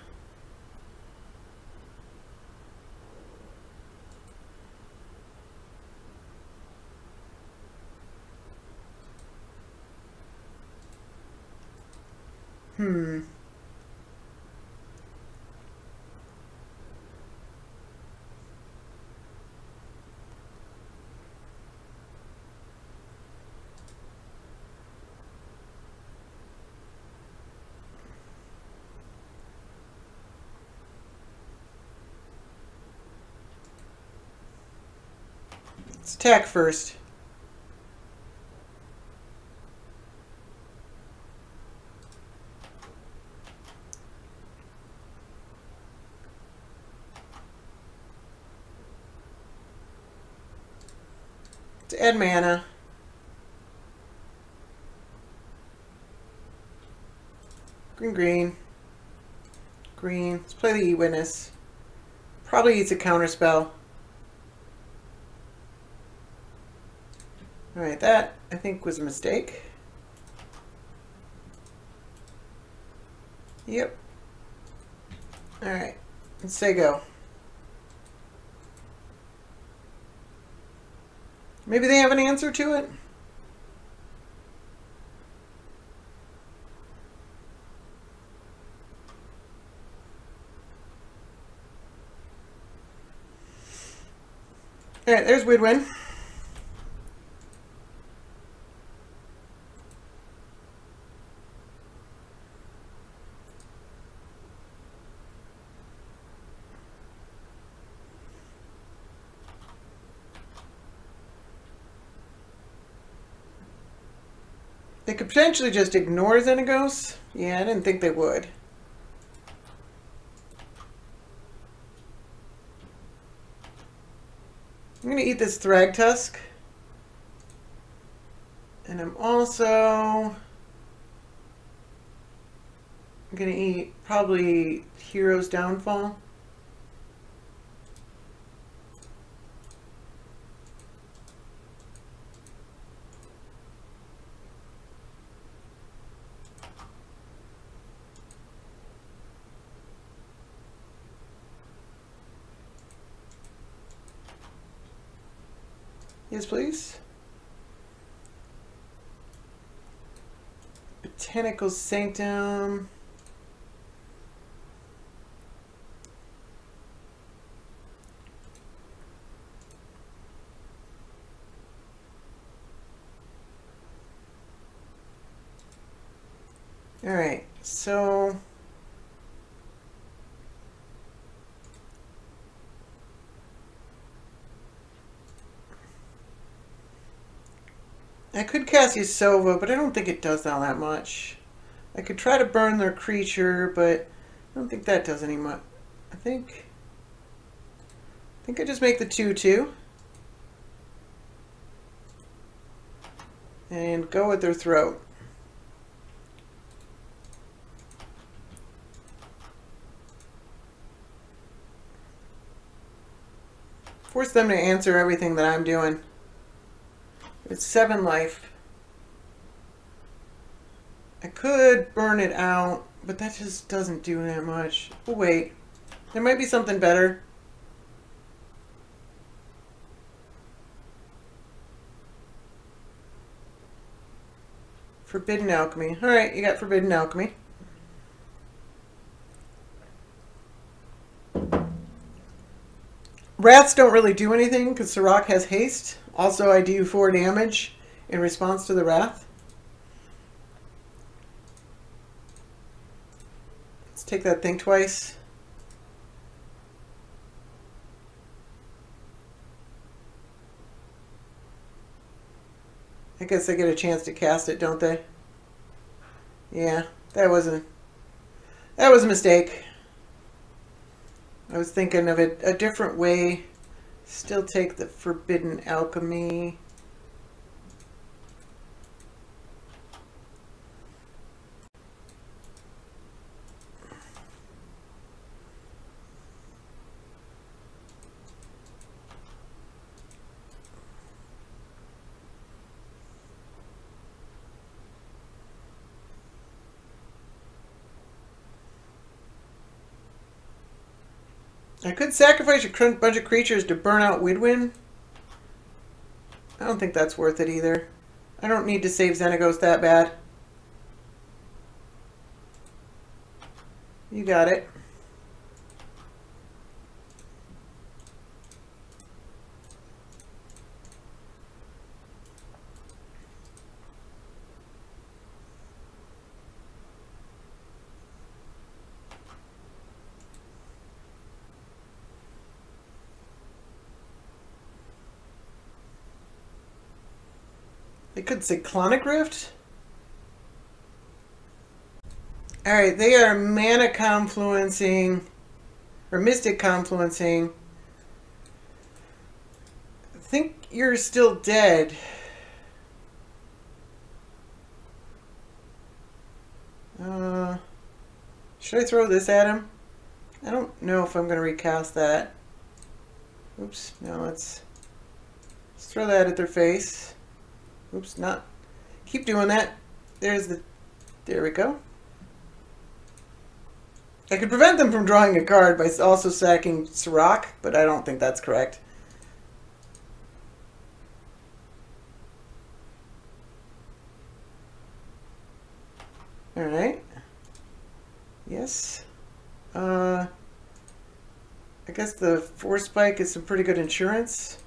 Let's attack first. Let's add mana. Green, green. Green. Let's play the E-Witness. Probably eats a counterspell. Alright, that I think was a mistake. Yep. Alright, let's say go. Maybe they have an answer to it? Alright, there's Wydwen. They could potentially just ignore Xenagos. Yeah, I didn't think they would. I'm going to eat this Thragtusk. And I'm also going to eat probably Hero's Downfall. Yes, please. Botanical Sanctum. All right, so I could cast Yasova, but I don't think it does all that much. I could try to burn their creature, but I don't think that does any much. I think I just make the 2/2 and go with their throat. Force them to answer everything that I'm doing. It's 7 life. I could burn it out, but that just doesn't do that much. We'll wait. There might be something better. Forbidden Alchemy. Alright, you got Forbidden Alchemy. Wraths don't really do anything because Sirach has haste. Also, I do 4 damage in response to the Wrath. Let's take that Think Twice. I guess they get a chance to cast it, don't they? Yeah, that was a mistake. I was thinking of it a different way. Still take the Forbidden Alchemy. I could sacrifice a bunch of creatures to burn out Wydwen. I don't think that's worth it either. I don't need to save Xenagos that bad. You got it. They could say Clonic Rift. Alright, they are mana confluencing, or mystic confluencing. I think you're still dead. Should I throw this at him? I don't know if I'm going to recast that. Oops, no, let's throw that at their face. Oops, not. Keep doing that. There we go. I could prevent them from drawing a card by also sacking Sirach, but I don't think that's correct. Alright. Yes. I guess the Force Spike is some pretty good insurance.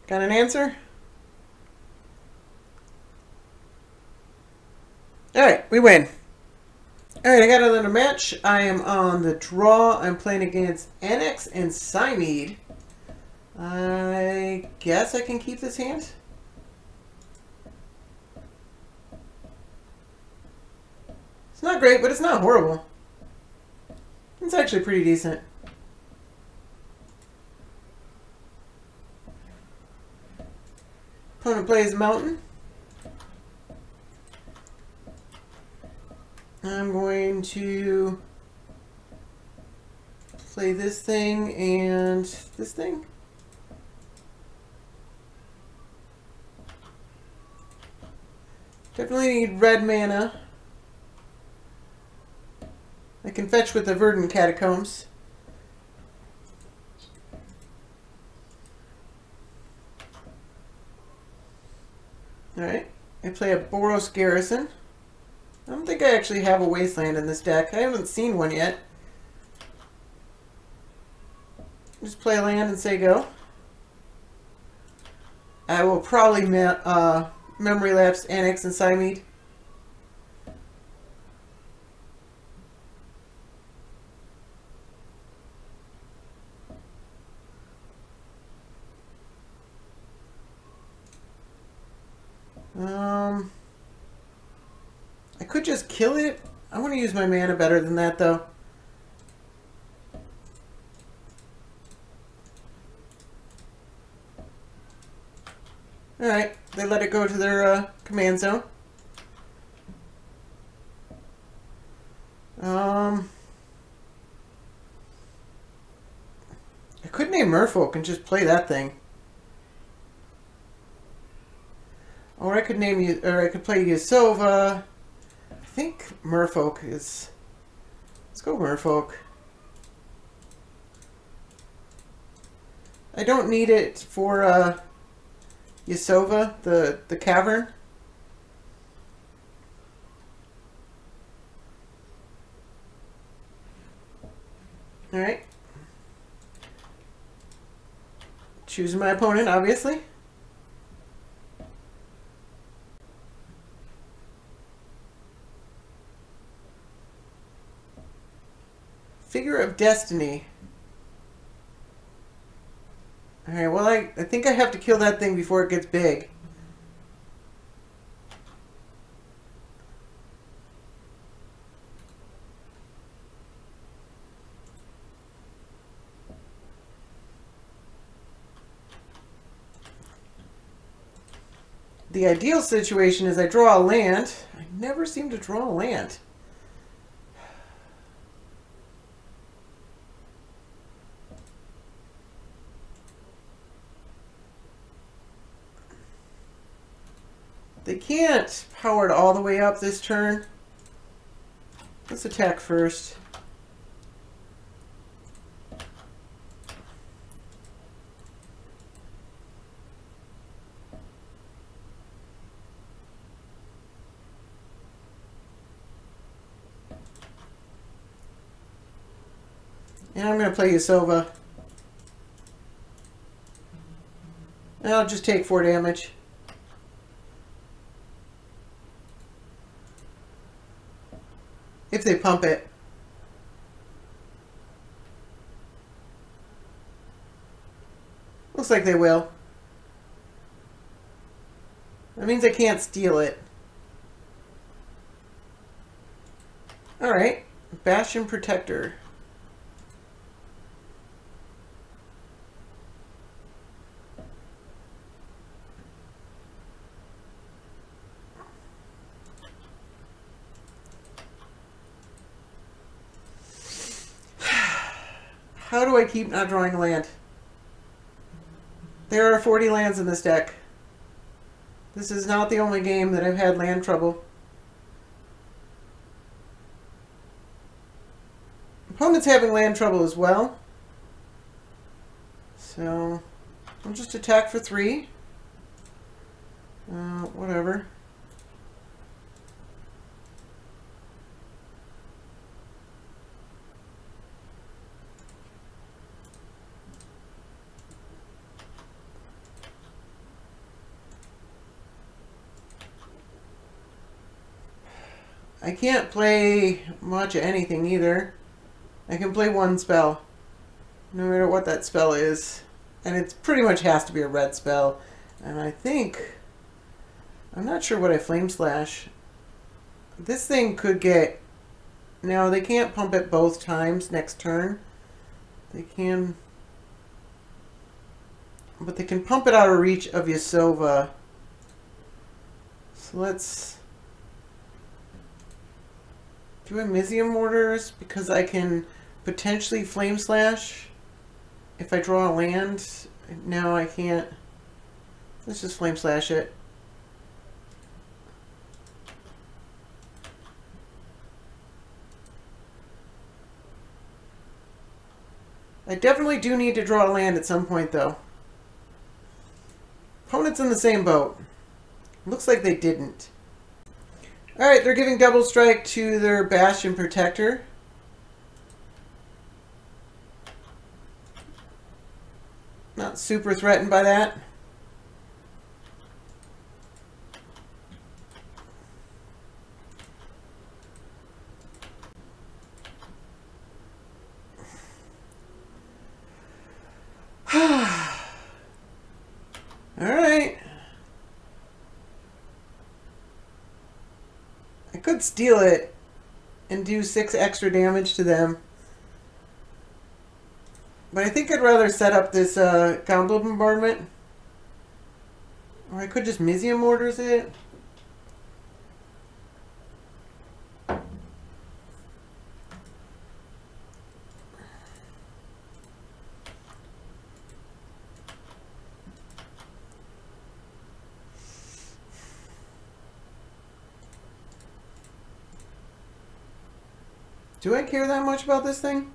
Got an answer? Alright, we win. Alright, I got another match. I am on the draw. I'm playing against Anax and Cymede. I guess I can keep this hand. It's not great, but it's not horrible. It's actually pretty decent. Opponent plays Mountain. I'm going to play this thing and this thing. Definitely need red mana. I can fetch with the Verdant Catacombs. Alright, I play a Boros Garrison. I don't think I actually have a Wasteland in this deck. I haven't seen one yet. Just play a land and say go. I will probably memory lapse Anax and Cymede. I could just kill it. I want to use my mana better than that, though. Alright, they let it go to their command zone. I could name Merfolk and just play that thing. Or I could name you, or I could play Yasova. I think Merfolk is. Let's go Merfolk. I don't need it for Yasova, the cavern. All right. Choose my opponent, obviously. Figure of Destiny. Alright, well, I think I have to kill that thing before it gets big. The ideal situation is I draw a land. I never seem to draw a land. They can't power it all the way up this turn. Let's attack first. And I'm going to play Yasova. And I'll just take 4 damage. If they pump it. Looks like they will. That means I can't steal it. Alright. Bastion Protector. How do I keep not drawing land? There are 40 lands in this deck. This is not the only game that I've had land trouble. Opponent's having land trouble as well. So, I'll just attack for 3. Whatever. I can't play much of anything either. I can play 1 spell, no matter what that spell is. And it pretty much has to be a red spell. And I think... I'm not sure what I Flame Slash. This thing could get... No, they can't pump it both times next turn. They can... But they can pump it out of reach of Yasova. So let's... Do I Mizzium Mortars? Because I can potentially Flame Slash if I draw a land. No, I can't. Let's just Flame Slash it. I definitely do need to draw a land at some point, though. Opponent's in the same boat. Looks like they didn't. Alright, they're giving double strike to their Bastion Protector. Not super threatened by that. Alright. I could steal it and do 6 extra damage to them. But I think I'd rather set up this Gauntlet Bombardment. Or I could just Mizzium Mortars it. Do I care that much about this thing?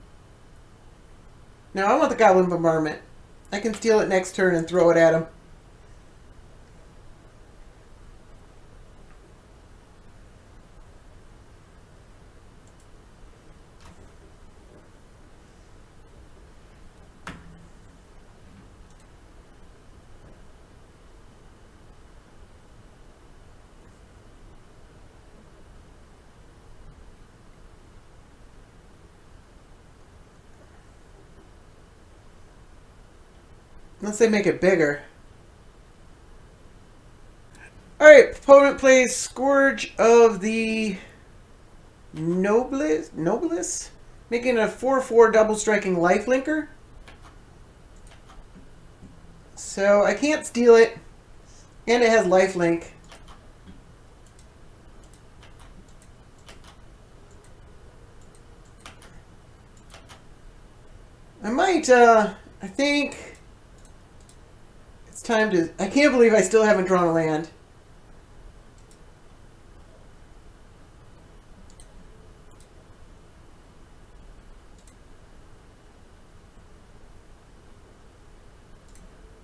No, I want the Goblin Bombardment. I can steal it next turn and throw it at him. Unless they make it bigger. Alright, opponent plays Scourge of the Nobilis? Making a 4/4 double striking lifelinker. So I can't steal it. And it has lifelink. I might, I think it's time to... I can't believe I still haven't drawn a land.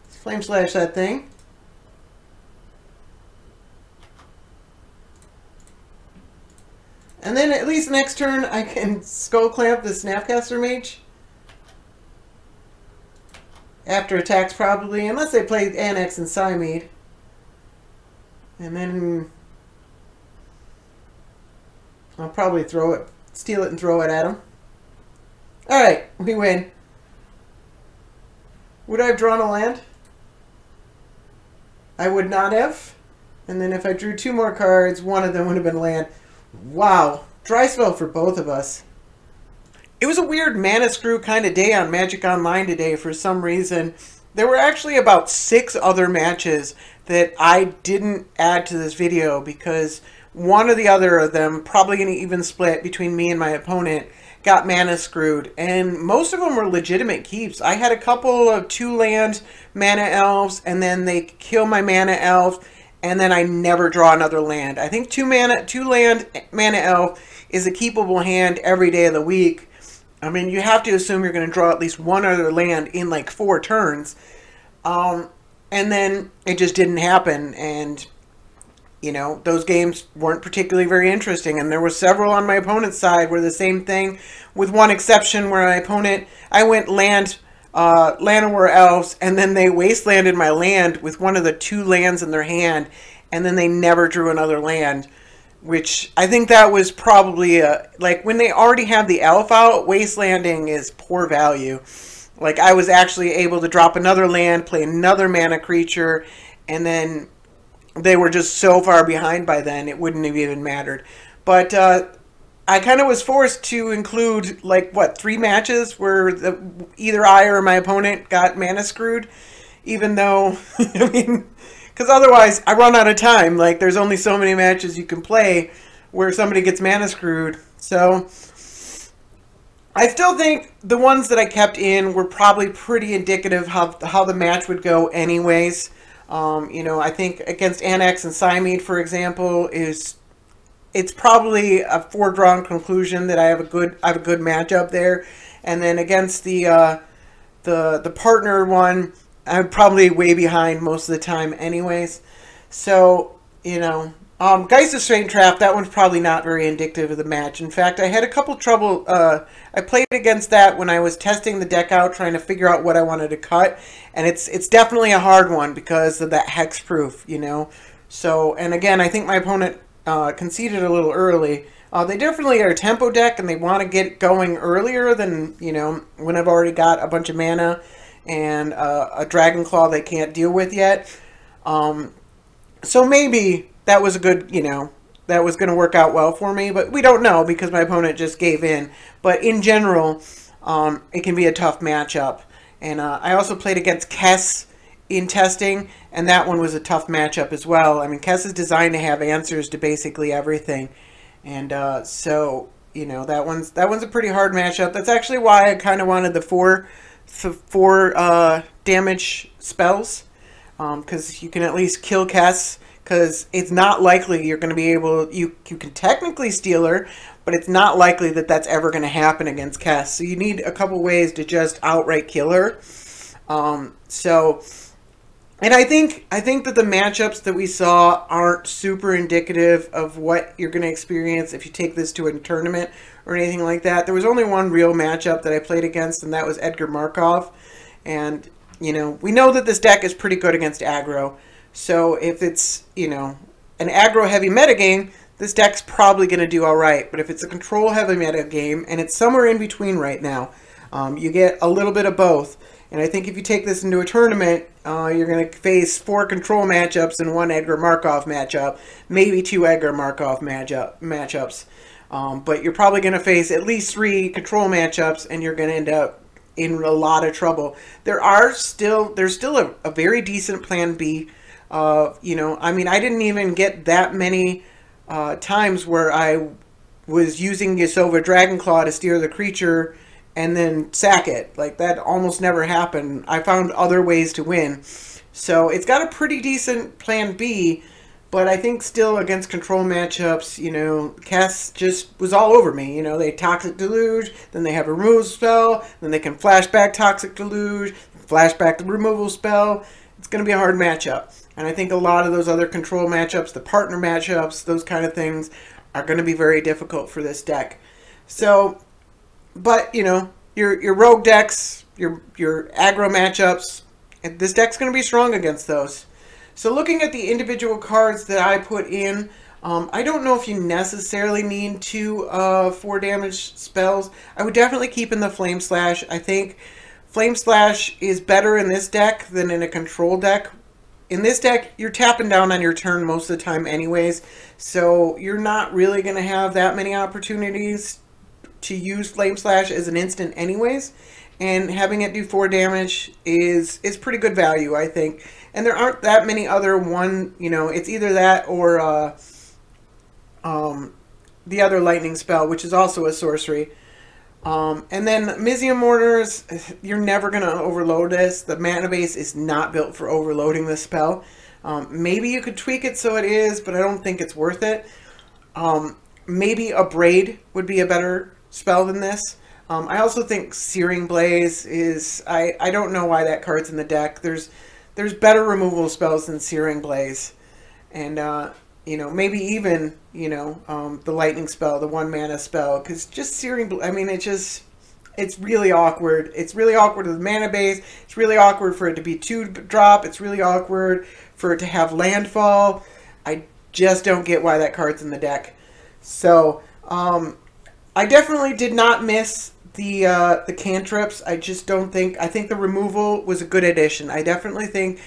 Flame Slash that thing. And then at least next turn I can Skull Clamp the Snapcaster Mage. After attacks probably, unless they play Anax and Cymede. And then I'll probably throw it, steal it and throw it at him. Alright, we win. Would I have drawn a land? I would not have. And then if I drew 2 more cards, one of them would have been land. Wow. Dry spell for both of us. It was a weird mana screw kind of day on Magic Online today for some reason. There were actually about 6 other matches that I didn't add to this video because one or the other of them, probably going to even split between me and my opponent, got mana screwed. And most of them were legitimate keeps. I had a couple of 2-land mana elves, and then they kill my mana elf, and then I never draw another land. I think 2-land mana elf is a keepable hand every day of the week. I mean, you have to assume you're going to draw at least one other land in like 4 turns. And then it just didn't happen. And, you know, those games weren't particularly very interesting. And there were several on my opponent's side where the same thing, with one exception where my opponent, I went Llanowar Elves, and then they wastelanded my land with one of the 2 lands in their hand. And then they never drew another land. Which I think that was probably like when they already have the elf out, wastelanding is poor value. Like I was actually able to drop another land, play another mana creature, and then they were just so far behind by then it wouldn't have even mattered. But I kind of was forced to include like what 3 matches where either I or my opponent got mana screwed, even though I mean. Because otherwise, I run out of time. Like, there's only so many matches you can play where somebody gets mana screwed. So, I still think the ones that I kept in were probably pretty indicative of how the match would go anyways. You know, I think against Anax and Cymede, for example, it's probably a foregone conclusion that I have a good matchup there. And then against the partner one, I'm probably way behind most of the time anyways. So, you know, Giest of Traft, that one's probably not very indicative of the match. In fact, I had a couple trouble, I played against that when I was testing the deck out, trying to figure out what I wanted to cut. And it's definitely a hard one because of that hexproof, you know. So, and again, I think my opponent conceded a little early. They definitely are a tempo deck, and they want to get going earlier than, you know, when I've already got a bunch of mana and a Dragon Claw they can't deal with yet. So maybe that was a good, you know, that was going to work out well for me, but we don't know because my opponent just gave in. But in general, it can be a tough matchup. And I also played against Kess in testing, and that one was a tough matchup as well. I mean, Kess is designed to have answers to basically everything. And so, you know, that one's a pretty hard matchup. That's actually why I kind of wanted the 4 damage spells, because you can at least kill Kess, because it's not likely you're going to be able, you can technically steal her, but it's not likely that that's ever going to happen against Kess. So you need a couple ways to just outright kill her. And I think that the matchups that we saw aren't super indicative of what you're going to experience if you take this to a tournament or anything like that. There was only one real matchup that I played against, and that was Edgar Markov. And, you know, we know that this deck is pretty good against aggro. So if it's, you know, an aggro-heavy metagame, this deck's probably going to do all right. But if it's a control-heavy metagame, and it's somewhere in between right now, you get a little bit of both. And I think if you take this into a tournament, you're going to face 4 control matchups and 1 Edgar Markov matchup, maybe 2 Edgar Markov matchups. But you're probably going to face at least 3 control matchups, and you're going to end up in a lot of trouble. There's still a very decent plan B. You know, I mean, I didn't even get that many times where I was using Yasova Dragonclaw to steer the creature and then sack it. Like, that almost never happened. I found other ways to win. So it's got a pretty decent plan B, but I think still against control matchups, you know, Cass just was all over me. You know, they Toxic Deluge, then they have a removal spell, then they can flashback Toxic Deluge, flashback the removal spell. It's going to be a hard matchup. And I think a lot of those other control matchups, the partner matchups, those kind of things, are going to be very difficult for this deck. So, but, you know, your rogue decks, your aggro matchups, this deck's going to be strong against those. So looking at the individual cards that I put in, I don't know if you necessarily need 2 4 damage spells. I would definitely keep in the Flame Slash. I think Flame Slash is better in this deck than in a control deck. In this deck, you're tapping down on your turn most of the time anyways, so you're not really going to have that many opportunities to use Flame Slash as an instant anyways, and having it do 4 damage is pretty good value, I think. And there aren't that many other you know, it's either that or the other lightning spell, which is also a sorcery. And then Mizzium Mortars, you're never going to overload this. The mana base is not built for overloading this spell. Maybe you could tweak it so it is, but I don't think it's worth it. Maybe a Braid would be a better spell than this. I also think Searing Blaze is... I don't know why that card's in the deck. There's better removal spells than Searing Blaze. And, you know, maybe even, you know, the lightning spell, the 1 mana spell, because just Searing, I mean, it's really awkward. It's really awkward with mana base. It's really awkward for it to be 2-drop. It's really awkward for it to have landfall. I just don't get why that card's in the deck. So, I definitely did not miss the cantrips. I just don't think, I think the removal was a good addition. I definitely think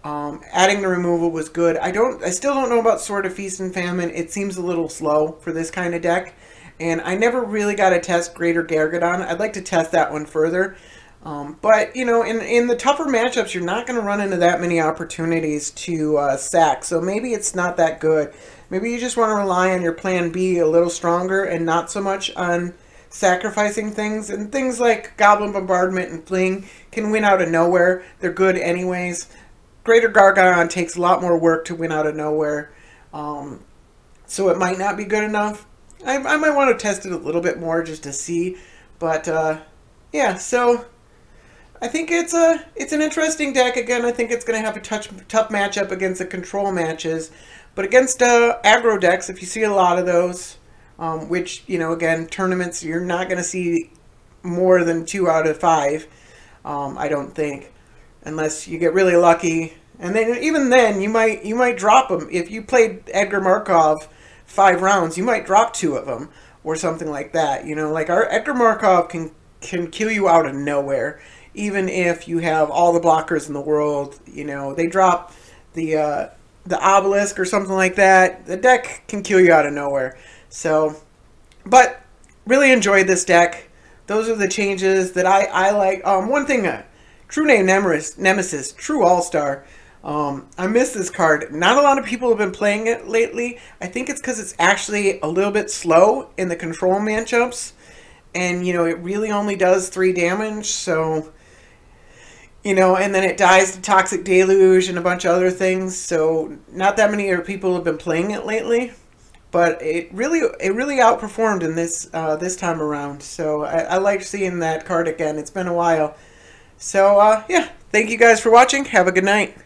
adding the removal was good. I still don't know about Sword of Feast and Famine. It seems a little slow for this kind of deck. And I never really got to test Greater Gargadon. I'd like to test that one further. But, you know, in the tougher matchups, you're not going to run into that many opportunities to sack. So maybe it's not that good. Maybe you just want to rely on your plan B a little stronger and not so much on sacrificing things. And things like Goblin Bombardment and Fling can win out of nowhere. They're good anyways. Greater Gargadon takes a lot more work to win out of nowhere. So it might not be good enough. I might want to test it a little bit more just to see. But, yeah, so I think it's an interesting deck. Again, I think it's going to have a tough matchup against the control matches. But against aggro decks, if you see a lot of those, which, you know, again, tournaments, you're not going to see more than 2 out of 5, I don't think. Unless you get really lucky. And then even then, you might drop them. If you played Edgar Markov 5 rounds, you might drop 2 of them. Or something like that. You know, like our Edgar Markov can kill you out of nowhere. Even if you have all the blockers in the world. You know, they drop the obelisk or something like that. The deck can kill you out of nowhere. So, but really enjoyed this deck. Those are the changes that I like. One thing, True Name Nemesis, True All-Star. I miss this card. Not a lot of people have been playing it lately. I think it's because it's actually a little bit slow in the control matchups. And, you know, it really only does 3 damage. So, you know, and then it dies to Toxic Deluge and a bunch of other things. So, not that many people have been playing it lately. But it really outperformed in this time around. So, I like seeing that card again. It's been a while. So, yeah, thank you guys for watching. Have a good night.